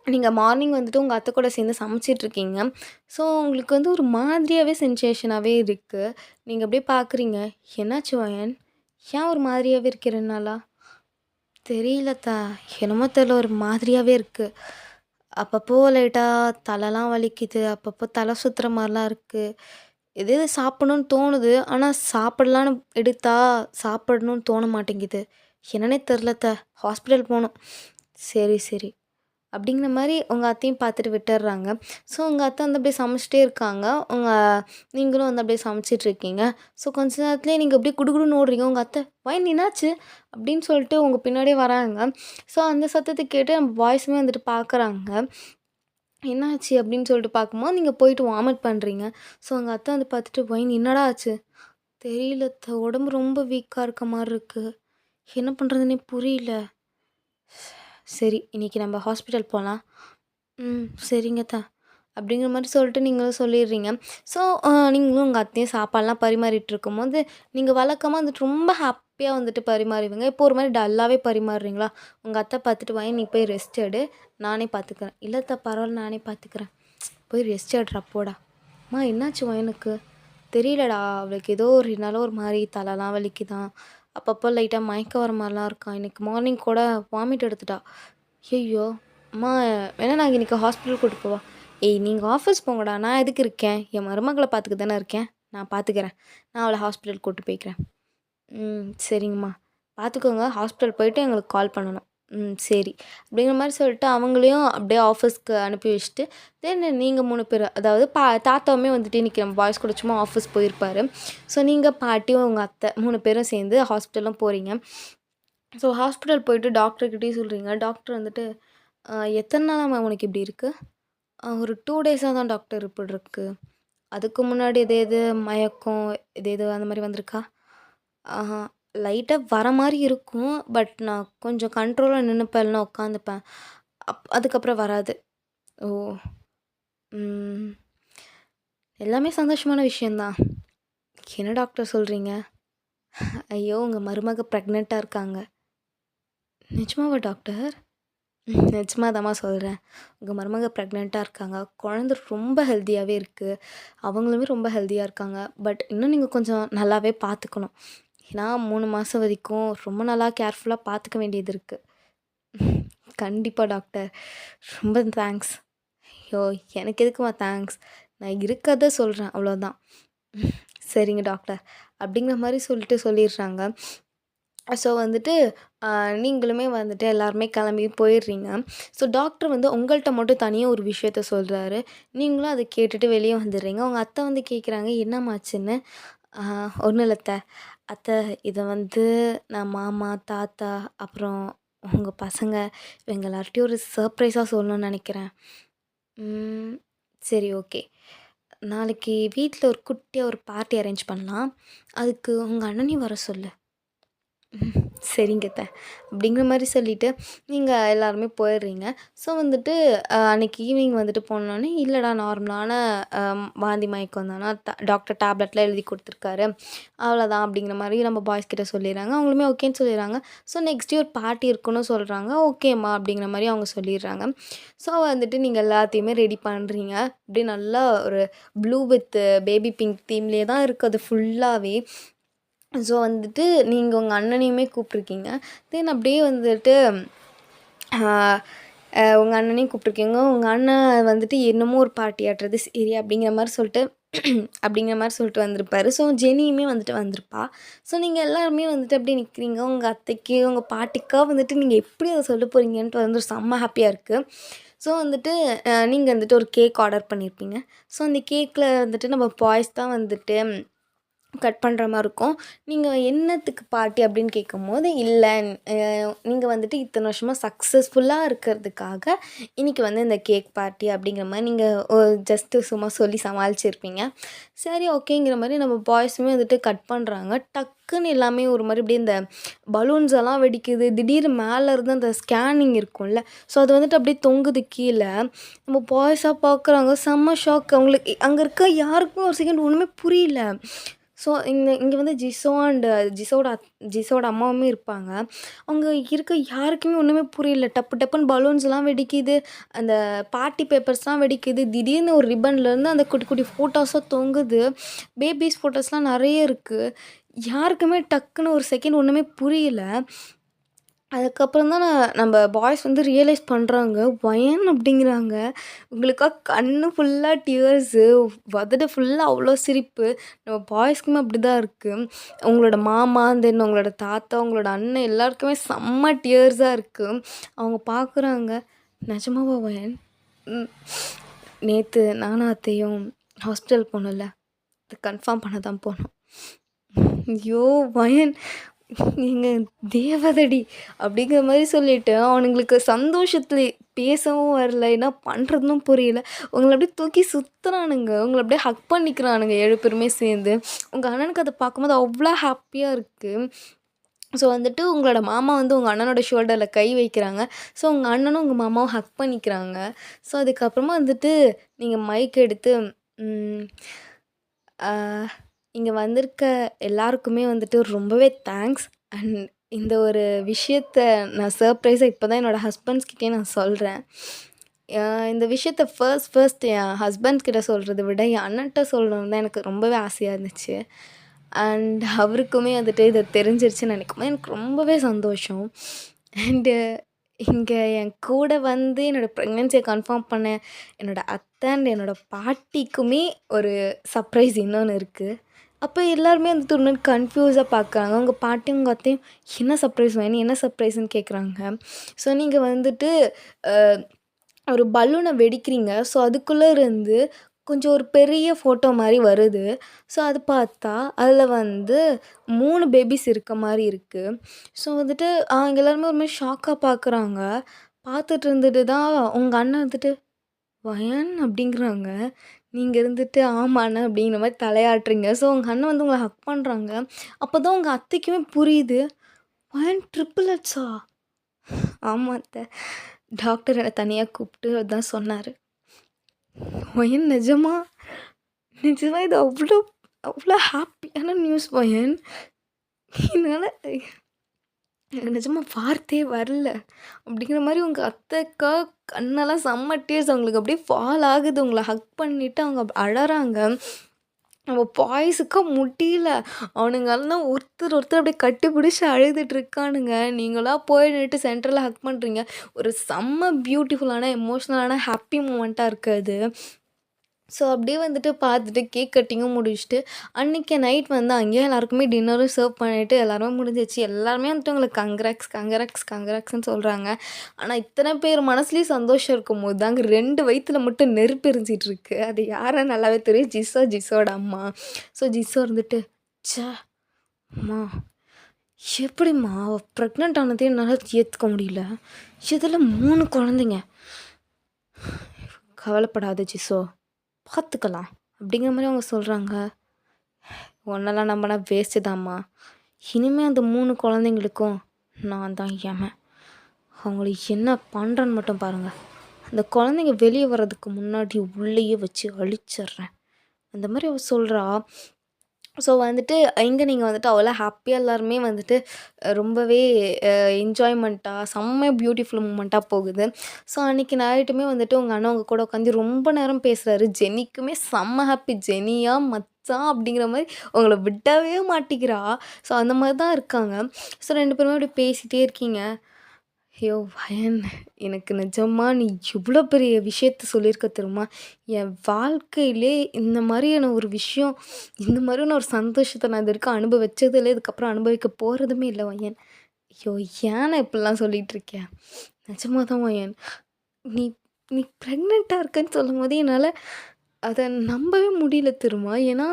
நீங்க மார்னிங் வந்துட்டு உங்க அத்தை கூட சேர்ந்து சமைச்சிட்ருக்கீங்க. ஸோ உங்களுக்கு வந்து ஒரு மாதிரியாவே சென்சேஷனாவே இருக்கு. நீங்க அப்படியே பார்க்குறீங்க. "என்னாச்சு வயன்? ஏன் ஒரு மாதிரியாவே இருக்க 2 நாளா?" "தெரியல அத்த. என்னமோ தெரியல ஒரு மாதிரியாவே இருக்கு. அப்பப்போ லைட்டா தலைலாம் வலிக்குது. அப்பப்போ தலை சுத்துற மாரிலாம் இருக்கு. எது எது சாப்பிடணும்னு தோணுது. ஆனா சாப்பிடலான்னு எடுத்தா சாப்பிடணும்னு தோண மாட்டேங்குது. என்னன்னே தெரில அத்த. ஹாஸ்பிட்டல் போணும்." "சரி, சரி." அப்படிங்கிற மாரி உங்கள் அத்தையும் பார்த்துட்டு விட்டுர்றாங்க. ஸோ உங்கள் அத்தை வந்து அப்படியே சமைச்சிட்டே இருக்காங்க. நீங்களும் வந்து அப்படியே சமைச்சிட்ருக்கீங்க. ஸோ கொஞ்ச நேரத்திலேயே நீங்க அப்படியே குடுகுடுன்னு ஓடுறீங்க. உங்க அத்தை, "வயன் என்னாச்சு?" அப்படின்னு சொல்லிட்டு உங்க பின்னாடியே வராங்க. ஸோ அந்த சத்தத்த கேட்டு நம்ம பாய்ஸுமே வந்துட்டு பார்க்குறாங்க. என்னாச்சு அப்படின்னு சொல்லிட்டு பார்க்கும்போது, நீங்க போயிட்டு வாமிட் பண்றீங்க. ஸோ உங்க அத்தை வந்து பார்த்துட்டு, "வயன் என்னடா ஆச்சு?" "தெரியல அத்த. உடம்பு ரொம்ப வீக்கா இருக்க மாரி இருக்கு. என்ன பண்ணுறதுன்னே புரியல." "சரி, இன்னைக்கு நம்ம ஹாஸ்பிட்டல் போலாம்." "ம். சரிங்க அத்த." அப்படிங்கிற மாரி சொல்லிட்டு நீங்களும் சொல்லிடுறீங்க. ஸோ நீங்களும் உங்க அத்தையும் சாப்பாடுலாம் பரிமாறிட்டு இருக்கும்போது, நீங்க வழக்கமா வந்துட்டு ரொம்ப ஹாப்பியா வந்துட்டு பரிமாறுவீங்க. இப்போ ஒரு மாரி டல்லாவே பரிமாறுறீங்களா? உங்க அத்தை பார்த்துட்டு, "வயன் நீ போய் ரெஸ்ட் எடு. நானே பார்த்துக்கிறேன்." "இல்ல அத்த பரவாயில்ல நானே பார்த்துக்கிறேன்." "போய் ரெஸ்ட் எடுறா போடா." "அம்மா என்னாச்சு வயனுக்கு?" "தெரியலடா. அவளுக்கு ஏதோ ஒரு நாள் ஒரு மாரி தலைலாம் வலிக்குதாம். அப்பப்போ லைட்டா மயக்கம் வர மாரிலாம் இருக்காம். இன்னைக்கு மார்னிங் கூட வாமிட் எடுத்துட்டா." "ஐயய்யோ! அம்மா வேணா நாங்க இன்னைக்கு ஹாஸ்பிட்டல் கூட்டு போவா?" "ஏய் நீங்க ஆஃபீஸ் போங்கடா. நான் எதுக்கு இருக்கேன்? என் மருமகள பார்த்துக்க தானே இருக்கேன். நான் பார்த்துக்கிறேன். நான் அவள ஹாஸ்பிட்டல் கூட்டு போய்க்கிறேன்." "ம். சரிங்கம்மா. பார்த்துக்கோங்க. ஹாஸ்பிட்டல் போயிட்டு எங்களுக்கு கால் பண்ணணும்." "ம். சரி." அப்படிங்கிற மாரி சொல்லிட்டு அவங்களையும் அப்படியே ஆஃபீஸ்க்கு அனுப்பி வச்சுட்டு, தென் நீங்க 3 பேரு அதாவது தாத்தாவுமே வந்துட்டு இன்னைக்கு நம்ம பாய்ஸ் கூட சும்மா ஆஃபீஸ் போயிருப்பாரு. ஸோ நீங்க, பாட்டியும், உங்க அத்தை 3 பேரும் சேர்ந்து ஹாஸ்பிட்டலும் போறீங்க. ஸோ ஹாஸ்பிட்டல் போயிட்டு டாக்டர்கிட்டயும் சொல்றீங்க. டாக்டர் வந்துட்டு, எத்தன நாளாம்மா உனக்கு இப்படி இருக்கு?" ஒரு 2 டேஸா தான் டாக்டர் இப்படி இருக்கு." "அதுக்கு முன்னாடி எது மயக்கம் எது அந்த மாரி வந்திருக்கா?" "ஆஹா, லைட்டா வர மாரி இருக்கும். பட் நான் கொஞ்சம் கண்ட்ரோலா நின்னுப்பேன், இல்லனா உட்காந்துப்பேன். அதுக்கப்புறம் வராது." "ஓ! ம். எல்லாமே சந்தோஷமான விஷயம் தான்." "என்ன டாக்டர் சொல்றீங்க?" "ஐயோ! உங்க மருமக பிரெக்னன்ட்டா இருக்காங்க." "நிஜமாவா டாக்டர்?" நிஜமா தாம்மா சொல்றேன். உங்க மருமக பிரெக்னன்ட்டா இருக்காங்க. குழந்த ரொம்ப ஹெல்த்தியாவே இருக்கு. அவங்களுமே ரொம்ப ஹெல்த்தியா இருக்காங்க. பட் இன்னும் நீங்க கொஞ்சம் நல்லாவே பார்த்துக்கணும். ஏன்னா 3 மாசம் வரைக்கும் ரொம்ப நல்லா கேர்ஃபுல்லா பார்த்துக்க வேண்டியது இருக்கு." "கண்டிப்பா டாக்டர். ரொம்ப தேங்க்ஸ்." "ஐயோ! எனக்கு எதுக்கும்மா தேங்க்ஸ். நான் இருக்கிறத சொல்றேன் அவ்வளோதான்." "சரிங்க டாக்டர்." அப்படிங்கிற மாரி சொல்லிடுறாங்க. ஸோ வந்துட்டு அ நீங்களுமே வந்துட்டு எல்லாருமே கிளம்பி போயிடுறீங்க. ஸோ டாக்டர் வந்து உங்கள்ட்ட மட்டும் தனியா ஒரு விஷயத்த சொல்றாரு. நீங்களும் அத கேட்டுட்டு வெளிய வந்துடுறீங்க. உங்க அத்தை வந்து கேட்குறாங்க, "என்னம்மா ஆச்சுன்னு?" "ஆ ஒண்ணும் இல்ல அத்த. அத்த இத வந்து நான் மாமா, தாத்தா அப்புறம் உங்க பசங்க இவங்க எல்லார்ட்டயும் ஒரு சர்ப்ரைஸா சொல்லணும்னு நெனைக்கிறேன்." "ம். சரி ஓகே. நாளைக்கு வீட்ல ஒரு குட்டியா ஒரு பார்ட்டி அரேஞ்ச் பண்ணலாம். அதுக்கு உங்க அண்ணனையும் வர சொல்லு." சரிங்க அத்த. அப்படிங்கிற மாரி சொல்லிட்டு, நீங்க எல்லாருமே போயிடுறீங்க. ஸோ வந்துட்டு அன்னைக்கு ஈவினிங் வந்துட்டு போனோனே, "இல்லடா நார்மலான வாந்தி மயக்கம் தானா, டாக்டர் டேப்லெட்லாம் எழுதி குடுத்துருக்காரு. அவ்வளோதான்." அப்படிங்கிற மாரி நம்ம பாய்ஸ் கிட்ட சொல்லிடுறாங்க. அவங்களுமே ஓகேன்னு சொல்லிடுறாங்க. ஸோ நெக்ஸ்ட் டே ஒரு பார்ட்டி இருக்குன்னு சொல்றாங்க. ஓகேம்மா அப்படிங்கிற மாரி அவங்க சொல்லிடுறாங்க. ஸோ வந்துட்டு நீங்க எல்லாத்தையுமே ரெடி பண்றீங்க. அப்படியே நல்லா ஒரு ப்ளூ வித் பேபி பிங்க் தீம்லேயே தான் இருக்கு அது ஃபுல்லாவே. ஸோ வந்துட்டு நீங்க உங்க அண்ணனையுமே கூப்பிட்ருக்கீங்க. தென் அப்படியே வந்துட்டு ஆ உங்க அண்ணனையும் கூப்பிட்ருக்கீங்க. உங்க அண்ணன் வந்துட்டு என்னமோ ஒரு பார்ட்டியாட்றது சரி அப்படிங்கிற மாரி சொல்லிட்டு அப்படிங்கிற மாரி சொல்லிட்டு வந்திருப்பாரு. ஸோ ஜெனியுமே வந்துட்டு வந்திருப்பா. ஸோ நீங்க எல்லாருமே வந்துட்டு அப்படியே நிற்கிறீங்க. உங்க அத்தைக்கு, உங்க பாட்டிக்கா வந்துட்டு நீங்க எப்படி அத சொல்ல போறீங்கன்ட்டு வந்து செம்ம ஹாப்பியா இருக்கு. ஸோ வந்துட்டு நீங்க வந்துட்டு ஒரு கேக் ஆர்டர் பண்ணியிருப்பீங்க. ஸோ அந்த கேக்கில வந்துட்டு நம்ம பாய்ஸ் தான் வந்துட்டு கட் பண்ற மாரி இருக்கும். நீங்க என்னத்துக்கு பார்ட்டி அப்படின்னு கேட்கும்போது, இல்ல நீங்க வந்துட்டு இத்தன வருஷமா சக்ஸஸ்ஃபுல்லா இருக்கிறதுக்காக, இன்னைக்கு வந்து இந்த கேக் பார்ட்டி அப்படிங்கிற மாரி நீங்க ஜஸ்ட்டு சும்மா சொல்லி சமாளிச்சிருப்பீங்க. சரி ஓகேங்கிற மாரி நம்ம பாய்ஸுமே வந்துட்டு கட் பண்றாங்க. டக்குன்னு எல்லாமே ஒரு மாரி அப்படியே இந்த பலூன்ஸ் எல்லாம் வெடிக்குது. திடீர்னு மேல இருந்து அந்த ஸ்கேனிங் இருக்கும்ல, ஸோ அது வந்துட்டு அப்படியே தொங்குது கீழ. நம்ம பாய்ஸா பார்க்குறாங்க. செம்ம ஷாக். அவங்களுக்கு அங்க இருக்க யாருக்குமே ஒரு செகண்ட் ஒண்ணுமே புரியல. ஸோ இங்க இங்க வந்து ஜிஸோ அண்ட் ஜிஸோட அம்மாவுமே இருப்பாங்க. அவங்க இருக்க யாருக்குமே ஒண்ணுமே புரியல. டப்பு டப்புன்னு பலூன்ஸ்லாம் வெடிக்குது. அந்த பார்ட்டி பேப்பர்ஸ்லாம் வெடிக்குது. திடீர்னு ஒரு ரிப்பன்லேருந்து அந்த குட்டி குட்டி ஃபோட்டோஸா தொங்குது. பேபீஸ் ஃபோட்டோஸ்லாம் நெறைய இருக்கு. யாருக்குமே டக்குன்னு ஒரு செகண்ட் ஒண்ணுமே புரியல. அதுக்கப்புறம் தான் நம்ப பாய்ஸ் வந்து ரியலைஸ் பண்றாங்க. "வயன்" அப்படிங்கிறாங்க. உங்களுக்கா கண்ணு ஃபுல்லா டியர்ஸு, உதடு ஃபுல்லா அவ்வளோ சிரிப்பு. நம்ம பாய்ஸ்க்குமே அப்படிதான் இருக்கு. உங்களோட மாமா, தென் உங்களோட தாத்தா, உங்களோட அண்ணன் எல்லாருக்குமே செம்ம டியர்ஸா இருக்கு. அவங்க பார்க்குறாங்க. நிஜமாவா வயன்? ம். நேத்து நானும் அத்தையும் ஹாஸ்பிட்டல் போனோம்ல, அது கன்ஃபார்ம் பண்ண தான் போனோம். ஐயோ! வயன் நீங்க தேவதடி அப்படிங்கிற மாரி சொல்லிட்டு, அவனுங்களுக்கு சந்தோஷத்துல பேசவும் வரல, என்ன பண்ணுறதுன்னும் புரியல. உங்கள அப்படியே தூக்கி சுத்துறானுங்க. உங்கள அப்படியே ஹக் பண்ணிக்கிறானுங்க 7 பேருமே சேர்ந்து. உங்க அண்ணனுக்கு அத பார்க்கும்போது அவ்ளோ ஹாப்பியா இருக்கு. ஸோ வந்துட்டு உங்களோட மாமா வந்து உங்க அண்ணனோட ஷோல்டர்ல கை வைக்கிறாங்க. ஸோ உங்க அண்ணனும் உங்க மாமாவும் ஹக் பண்ணிக்கிறாங்க. ஸோ அதுக்கப்புறமா வந்துட்டு நீங்க மைக் எடுத்து ம் ஆ இங்க வந்திருக்க எல்லாருக்குமே வந்துட்டு ரொம்பவே தேங்க்ஸ். அண்ட் இந்த ஒரு விஷயத்த நான் சர்ப்ரைஸா இப்ப தான் என்னோட ஹஸ்பண்ட்ஸ் கிட்டயே நான் சொல்றேன். இந்த விஷயத்த ஃபர்ஸ்ட் என் ஹஸ்பண்ட் கிட்ட சொல்றத விட, என் அண்ணன்ட்ட சொல்லணும்னு தான் எனக்கு ரொம்பவே ஆசையா இருந்துச்சு. அண்ட் அவருக்குமே வந்துட்டு இது தெரிஞ்சிருச்சுன்னு நினைக்கும்போது எனக்கு ரொம்பவே சந்தோஷம். அண்டு இங்க என் கூட வந்து என்னோட ப்ரெக்னன்சிய கன்ஃபார்ம் பண்ண என்னோட அத்தை அண்ட் என்னோட பாட்டிக்குமே ஒரு சர்ப்ரைஸ் இன்னொன்னு இருக்கு. அப்போ எல்லாருமே வந்துட்டு ஒரு மாரி கன்ஃப்யூஸா பார்க்குறாங்க. உங்க பாட்டியும், உங்க அத்தையும் என்ன சர்ப்ரைஸ் வேணும்? என்ன சர்ப்ரைஸ்ன்னு கேட்குறாங்க. ஸோ நீங்க வந்துட்டு அ ஒரு பலூன வெடிக்கிறீங்க. ஸோ அதுக்குள்ள இருந்து கொஞ்சம் ஒரு பெரிய ஃபோட்டோ மாரி வருது. ஸோ அது பார்த்தா, அதில வந்து 3 பேபீஸ் இருக்க மாரி இருக்கு. ஸோ வந்துட்டு இங்க எல்லாருமே ஒரு மாரி ஷாக்கா பார்க்குறாங்க. பார்த்துட்டு இருந்துட்டு தான் உங்க அண்ணன் வந்துட்டு, "வயன்" அப்படிங்கிறாங்க. நீங்க இருந்துட்டு, "ஆமாண்ணே" அப்படிங்கிற மாரி தலையாட்டுறீங்க. ஸோ உங்க அண்ணன் வந்து உங்கள ஹக் பண்றாங்க. அப்போ தான் உங்க அத்தைக்குமே புரியுது. "வயன் ட்ரிபிள் எட்ஸா?" "ஆமா அத்த." டாக்டர் என்ன தனியா கூப்பிட்டு அதான் சொன்னாரு. வயன் நிஜமா நிஜமா இது அவ்ளோ அவ்ளோ ஹாப்பியான நியூஸ் வயன். என்னால எனக்கு நிஜமா வார்த்தையே வரல. அப்படிங்கிற மாரி உங்க அத்தைக்கா கண்ணெல்லாம் செம்ம டீயர்ஸ் அவங்களுக்கு அப்படியே ஃபால் ஆகுது. உங்கள ஹக் பண்ணிட்டு அவங்க அழறாங்க. நம்ம பாய்ஸுக்கு முடியல. அவனுங்கலாம் ஒருத்தர் அப்படியே கட்டி பிடிச்சு அழுதுட்டு இருக்கானுங்க. நீங்களா போய் நின்னுட்டு சென்டர்ல ஹக் பண்றீங்க. ஒரு செம்ம பியூட்டிஃபுல்லான, எமோஷனலான, ஹாப்பி மூமெண்ட்டா இருக்கு அது. ஸோ அப்படியே வந்துட்டு பார்த்துட்டு கேக் கட்டிங்கும் முடிச்சுட்டு, அன்னைக்கு நைட் வந்து அங்கேயே எல்லாருக்குமே டின்னரும் சர்வ் பண்ணிட்டு எல்லாருமே முடிஞ்சிருச்சு. எல்லாருமே வந்துட்டு உங்களுக்கு கங்ராக்ஸ்ன்னு சொல்றாங்க. ஆனா இத்தனை பேர் மனசுலயும் சந்தோஷம் இருக்கும்போது தாங்க 2 வயித்துல மட்டும் நெருப்பு எரிஞ்சிட்டு இருக்கு. அது யாருன்னு நல்லாவே தெரியும். ஜிஸோட அம்மா. ஸோ ஜிஸோ இருந்துட்டு, "ச்சே! அம்மா எப்படிம்மா அவ ப்ரெக்னென்ட் ஆனதே என்னால ஏத்துக்க முடியல. இதுல 3 குழந்தைங்க. கவலைப்படாத ஜிஸோ. பார்த்துக்கலாம்." அப்படிங்கிற மாரி அவங்க சொல்றாங்க. உன்னெல்லாம் நம்பினா வேஸ்ட்டு தாம்மா. இனிமே அந்த 3 குழந்தைங்களுக்கும் நான் தான் எமன். அவங்கள என்ன பண்ணுறேன்னு மட்டும் பாருங்க. அந்த குழந்தைங்க வெளிய வர்றதுக்கு முன்னாடி உள்ளேயே வச்சு அழிச்சிடுறேன். அந்த மாரி அவ சொல்றா. ஸோ வந்துட்டு இங்க நீங்க வந்துட்டு அவ்வளோ ஹாப்பியா எல்லாருமே வந்துட்டு ரொம்பவே என்ஜாய்மெண்ட்டா செம்ம பியூட்டிஃபுல் மூமெண்ட்டா போகுது. ஸோ அன்னைக்கு நைட்டுமே வந்துட்டு உங்க அண்ணன் உங்க கூட உட்காந்து ரொம்ப நேரம் பேசுறாரு. ஜெனிக்குமே செம்ம ஹாப்பி. "ஜெனியா, மச்சான்" அப்படிங்கிற மாரி உங்கள விடவே மாட்டிக்கிறா. ஸோ அந்த மாரி தான் இருக்காங்க. ஸோ 2 பேருமே அப்படி பேசிட்டே இருக்கீங்க. ஐயோ! வயன் எனக்கு நிஜமா நீ எவ்வளோ பெரிய விஷயத்த சொல்லியிருக்க தெரியுமா? என் வாழ்க்கையிலே இந்த மாதிரியான ஒரு விஷயம், இந்த மாதிரியான ஒரு சந்தோஷத்த நான் இதுவரைக்கும் அனுபவிச்சது இல்ல. இதுக்கப்புறம் அனுபவிக்க போறதுமே இல்ல வயன். ஐயோ! ஏன் நான் இப்படிலாம் சொல்லிட்டு இருக்கேன்? நிஜமா தான் வயன். நீ நீ ப்ரெக்னென்ட்டா இருக்கன்னு சொல்லும்போது என்னால அத நம்பவே முடியல தெரியுமா? ஏன்னா,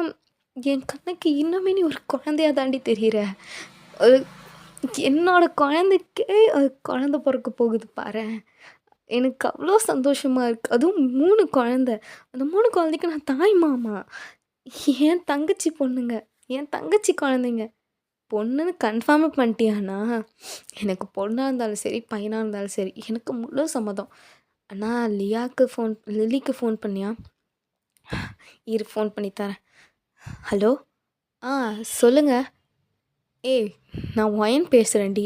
என் கண்ணுக்கு இன்னுமே நீ ஒரு குழந்தையா தாண்டி தெரியிற. ஒரு என்னோட குழந்தைக்கே குழந்த பொறக்க போகுது பாரேன். எனக்கு அவ்வளோ சந்தோஷமா இருக்கு. அதுவும் 3 குழந்த. அந்த 3 குழந்தைக்கு நான் தாய் மாமா. என் தங்கச்சி பொண்ணுங்க. என் தங்கச்சி குழந்தைங்க. பொண்ணுன்னு கன்ஃபார்மே பண்ணிட்டியாண்ணா? எனக்கு பொண்ணா இருந்தாலும் சரி, பையனா இருந்தாலும் சரி, எனக்கு முழு சம்மதம். அண்ணா லில்லிக்கு ஃபோன் பண்ணியா? இரு ஃபோன் பண்ணி தரேன். ஹலோ? ஆ சொல்லுங்க. ஏய் நான் ஒயன் பேசுகிறேன்டி.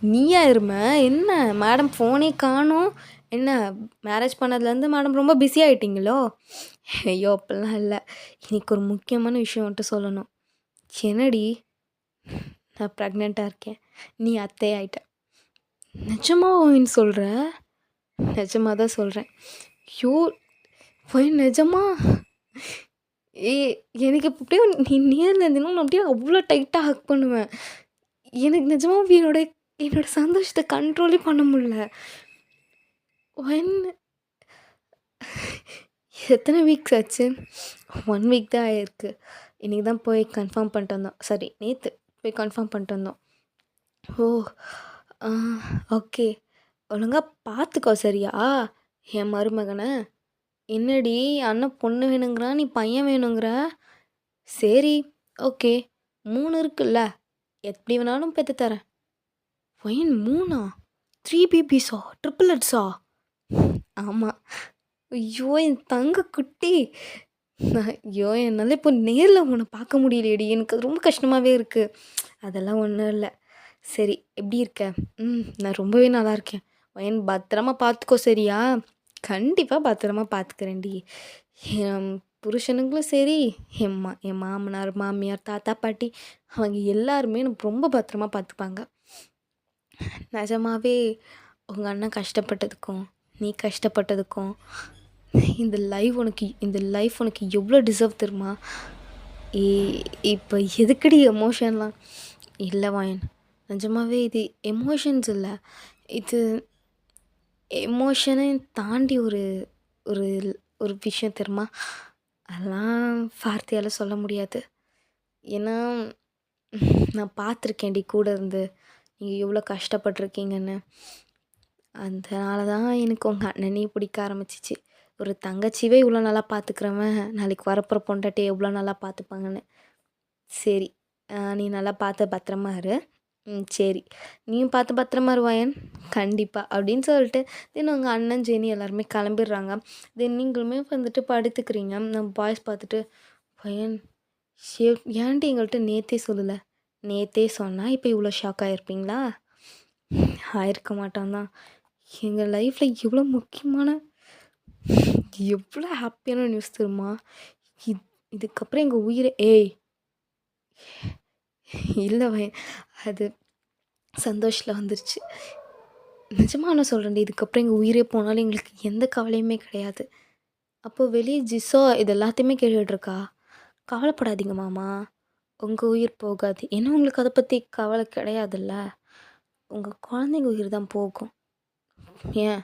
நீயா இரும? என்ன மேடம் ஃபோனே காணோம். என்ன மேரேஜ் பண்ணதுலேருந்து மேடம் ரொம்ப பிஸி ஆயிட்டீங்களோ? ஐயோ! அப்படிலாம் இல்ல. இன்னைக்கு ஒரு முக்கியமான விஷயம் உன்ட்ட சொல்லணும். என்னடி? நான் ப்ரெக்னென்ட்டா இருக்கேன். நீ அத்தை ஆயிட்ட. நிஜமாவா ஒயின் சொல்ற? நிஜமா தான் சொல்றேன். ஐயோ! ஒயின் நிஜமா? ஏய் எனக்கு இப்ப அப்படியே நீ நேர்ல இருந்தீன்னா நான் அப்படியே அவ்வளோ டைட்டா ஹக் பண்ணுவேன். எனக்கு நிஜமாவே என்னோட என்னோட சந்தோஷத்த கண்ட்ரோலே பண்ண முடியல. ஒன் எத்தனை வீக்ஸ் ஆச்சு? 1 வீக் தான் ஆயிருக்கு. இன்னைக்கு தான் போய் கன்ஃபார்ம் பண்ணிட்டு வந்தோம். சாரி நேத்து போய் கன்ஃபார்ம் பண்ணிட்டு வந்தோம். ஓ! ஆ ஓகே. ஒழுங்கா பார்த்துக்கோ சரியா? என் மருமகன. என்னடி அண்ணன் பொண்ணு வேணுங்கிறான், நீ பையன் வேணுங்கிற? சரி, ஓகே. 3 இருக்குல்ல. எப்படி வேணாலும் பெத்து தரேன். பையன் 3ஆ? 3 பேபீஸா? ட்ரிபிளட்ஸா? ஆமா. ஐயோ! என் தங்க குட்டி. ஐயோ! என்னால இப்போ நேர்ல உன்ன பார்க்க முடியலையேடி. எனக்கு அது ரொம்ப கஷ்டமாவே இருக்கு. அதெல்லாம் ஒண்ணும் இல்ல. சரி, எப்படி இருக்க? நான் ரொம்பவே நல்லா இருக்கேன். பையன் பத்திரமா பார்த்துக்கோ சரியா? கண்டிப்பா பத்திரமா பார்த்துக்கிறேன்டி. என் புருஷனுங்களும் சரி, என் மாமனார், மாமியார், தாத்தா, பாட்டி அவங்க எல்லாருமே எனக்கு ரொம்ப பத்திரமா பார்த்துப்பாங்க. நிஜமாவே உங்க அண்ணன் கஷ்டப்பட்டதுக்கும், நீ கஷ்டப்பட்டதுக்கும் இந்த லைஃப் உனக்கு எவ்வளோ டிசர்வ் தெரியுமா? இ இப்போ எதுக்குடி எமோஷன்லாம்? இல்ல வாயன். நிஜமாவே இது எமோஷன்ஸ் இல்ல. இது எமோஷனையும் தாண்டி ஒரு ஒரு ஒரு விஷயம் தெரியுமா? அதெல்லாம் வார்த்தையால சொல்ல முடியாது. ஏன்னா, நான் பார்த்துருக்கேன்டி கூட இருந்து. நீங்க எவ்வளோ கஷ்டப்பட்டுருக்கீங்கன்னு. அதனால தான் எனக்கு உங்க அண்ணனையும் பிடிக்க ஆரம்பிச்சிச்சு. ஒரு தங்கச்சியவே இவ்வளோ நல்லா பார்த்துக்கிறவன், நாளைக்கு வரப்போற பொண்டாட்டிய எவ்வளோ நல்லா பார்த்துப்பாங்கன்னு. சரி, நீ நல்லா பார்த்து பத்திரமா இரு. சரி. நீயும் பார்த்து பத்திரமா இரு வாயன். கண்டிப்பா. அப்படின்னு சொல்லிட்டு தென் உங்க அண்ணன், ஜெனி எல்லாருமே கிளம்பிடுறாங்க. தென் நீங்களுமே வந்துட்டு படுத்துக்கிறீங்க. நம்ம பாய்ஸ் பார்த்துட்டு, "பையன் ஏன்டி எங்கள்ட்ட நேத்தே சொல்லல? நேத்தே சொன்னா இப்ப இவ்வளோ ஷாக் ஆயிருப்பீங்களா?" ஆயிருக்க மாட்டோம் தான். எங்க லைஃப்ல எவ்வளோ முக்கியமான எவ்வளோ ஹாப்பியான நியூஸ் தெரியுமா? இத் இதுக்கப்புறம் எங்க உயிரே இல்ல வயன். அது சந்தோஷ்ல வந்துருச்சு. நிஜமா நான் சொல்றேன்டி. இதுக்கப்புறம் எங்க உயிரே போனாலும் எங்களுக்கு எந்த கவலையுமே கிடையாது. அப்போ வெளிய ஜிஸா இது எல்லாத்தையுமே கேட்டுட்ருக்கா. "கவலைப்படாதீங்க மாமா. உங்க உயிர் போகாது. ஏன்னா உங்களுக்கு அத பத்தி கவலை கிடையாதுல்ல. உங்க குழந்தைங்க உயிர் தான் போகும். ஏன்?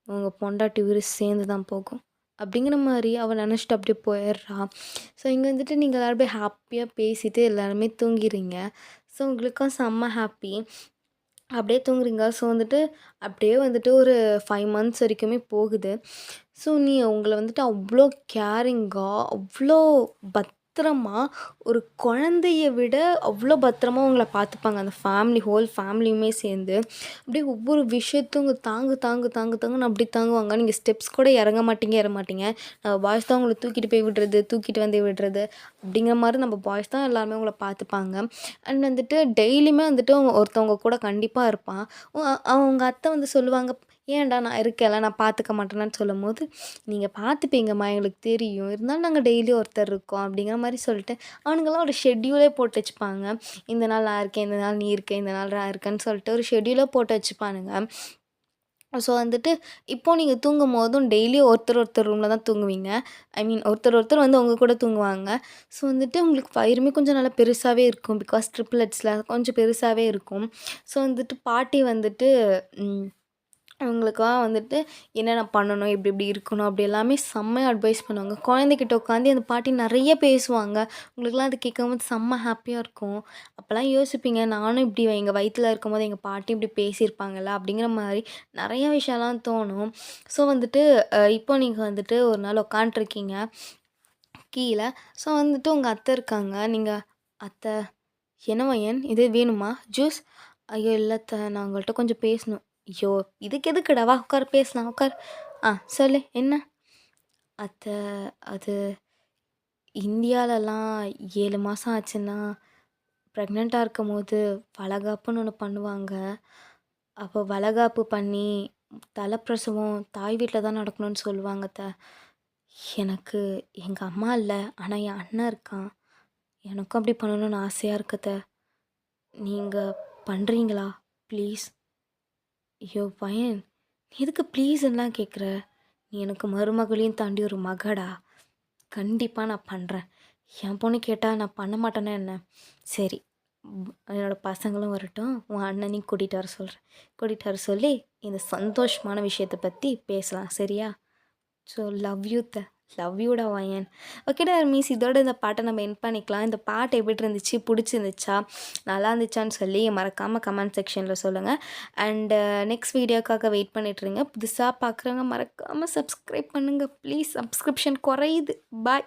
உங்க பொண்டாட்டி உயிர் சேர்ந்து தான் போகும்." அப்படிங்கிற மாரி அவ நெனச்சுட்டு அப்படியே போயிடுறா. ஸோ இங்க வந்துட்டு நீங்க எல்லாரும் அப்படியே ஹாப்பியா பேசிட்டு எல்லாருமே தூங்கிறீங்க. ஸோ உங்களுக்கும் செம்ம ஹாப்பி. அப்படியே தூங்குறீங்க. ஸோ வந்துட்டு அப்படியே வந்துட்டு ஒரு 5 மந்த்ஸ் வரைக்குமே போகுது. ஸோ நீ உங்கள வந்துட்டு அவ்ளோ கேரிங்கா, அவ்ளோ பத்திரமா ஒரு குழந்தைய விட அவ்ளோ பத்திரமா உங்கள பார்த்துப்பாங்க. அந்த ஃபேமிலி ஹோல் ஃபேமிலியுமே சேர்ந்து. அப்படியே ஒவ்வொரு விஷயத்தையும் உங்க தாங்கு, தாங்கு, தாங்கு, தாங்குன்னு அப்படி தாங்குவாங்க. நீங்க ஸ்டெப்ஸ் கூட இறங்க மாட்டீங்க, ஏற மாட்டீங்க. பாய்ஸ் தான் உங்கள தூக்கிட்டு போய் விடுறது, தூக்கிட்டு வந்து விடுறது அப்படிங்கிற மாரி நம்ம பாய்ஸ் தான் எல்லாருமே உங்கள பார்த்துப்பாங்க. அண்ட் வந்துட்டு டெய்லியுமே வந்துட்டு ஒருத்தவங்க கூட கண்டிப்பா இருப்பான். அவங்க அத்தை வந்து சொல்லுவாங்க, "ஏன்டா நான் இருக்கேன்ல, நான் பார்த்துக்க மாட்டேனான்னு" சொல்லும்போது, "நீங்க பார்த்துப்பீங்கம்மா எங்களுக்கு தெரியும். இருந்தாலும் நாங்க டெய்லி ஒருத்தர் இருக்கோம்." அப்படிங்கிற மாரி சொல்லிட்டு, அவனுங்கலாம் ஒரு ஷெட்யூலே போட்டு வச்சுப்பாங்க. இந்த நாள் நான் இருக்கேன், இந்த நாள் நீ இருக்க, இந்த நாள் நான் இருக்கேன்னு சொல்லிட்டு ஒரு ஷெட்யூலே போட்டு வச்சுப்பானுங்க. ஸோ வந்துட்டு இப்போ நீங்க தூங்கும்போதும் டெய்லி ஒருத்தர் ஒருத்தர் ரூம்ல தான் தூங்குவீங்க. ஐ மீன் ஒருத்தர் ஒருத்தர் வந்து உங்க கூட தூங்குவாங்க. ஸோ வந்துட்டு உங்களுக்கு வயிறுமே கொஞ்சம் நல்லா பெருசாவே இருக்கும். பிகாஸ் ட்ரிப்ளெட்ஸ்ல கொஞ்சம் பெருசாவே இருக்கும். ஸோ வந்துட்டு பாட்டி வந்துட்டு ம் அவங்களுக்கெல்லாம் வந்துட்டு என்னென்ன பண்ணணும், எப்படி எப்படி இருக்கணும், அப்படி எல்லாமே செம்மையா அட்வைஸ் பண்ணுவாங்க. குழந்தைகிட்ட உட்காந்து அந்த பாட்டி நெறைய பேசுவாங்க. உங்களுக்கெல்லாம் அது கேட்கும்போது செம்ம ஹாப்பியா இருக்கும். அப்போலாம் யோசிப்பீங்க, நானும் இப்படி எங்க வயித்துல இருக்கும்போது எங்க பாட்டி இப்படி பேசியிருப்பாங்கல்ல, அப்படிங்கிற மாரி நெறைய விஷயம்லாம் தோணும். ஸோ வந்துட்டு இப்போ நீங்க வந்துட்டு ஒரு நாள் உட்காண்ட்ருக்கீங்க கீழ. ஸோ வந்துட்டு உங்க அத்தை இருக்காங்க. நீங்க "அத்தை, என்ன வயன்? இது வேணுமா? ஜூஸ்?" "ஐயோ! இல்ல அத்தை, நான் உங்கள்ட்ட கொஞ்சம் பேசணும்." "ஐயோ! இதுக்கு எதுக்குடா? வா உட்காரு பேசலாம் உட்காரு." சொல்லு என்ன?" "அத்தை, அது இந்தியாலலாம் 7 மாசம் ஆச்சுன்னா, ப்ரெக்னென்ட்டா இருக்கும்போது வளகாப்புன்னு ஒண்ணு பண்ணுவாங்க. அப்போ வளகாப்பு பண்ணி தலப்பிரசவம் தாய் வீட்ல தான் நடக்கணும்னு சொல்லுவாங்க அத்தை. எனக்கு எங்க அம்மா இல்ல. ஆனா என் அண்ணன் இருக்கான். எனக்கும் அப்படி பண்ணணும்னு ஆசையா இருக்கு அத்தை. நீங்க பண்றீங்களா? ப்ளீஸ்." ஐயோ! பையன், நீ எதுக்கு ப்ளீஸ்ன்லாம் கேட்குற? நீ எனக்கு மருமகளையும் தாண்டி ஒரு மகடா. கண்டிப்பா நான் பண்றேன். என் பொண்ணு கேட்டா நான் பண்ண மாட்டேனா என்ன? சரி, என்னோட பசங்களும் வரட்டும், உன் அண்ணனையும் கூட்டிகிட்டு வர சொல்கிறேன். கூட்டிகிட்டு வர சொல்லி இந்த சந்தோஷமான விஷயத்த பற்றி பேசலாம். சரியா? ஸோ லவ் யூ லவ் யூடா வாயன். ஓகேடா மீஸ், இதோட இந்த பாட்டை நம்ம என் பண்ணிக்கலாம். இந்த பாட்டு எப்படி இருந்துச்சு, பிடிச்சிருந்துச்சா, நல்லா இருந்துச்சான்னு சொல்லி மறக்காமல் கமெண்ட் செக்ஷனில் சொல்லுங்கள். அண்டு நெக்ஸ்ட் வீடியோக்காக வெயிட் பண்ணிட்டுருங்க. புதுசாக பார்க்குறவங்க மறக்காமல் சப்ஸ்கிரைப் பண்ணுங்கள் ப்ளீஸ். சப்ஸ்கிரிப்ஷன் குறையுது. பாய்.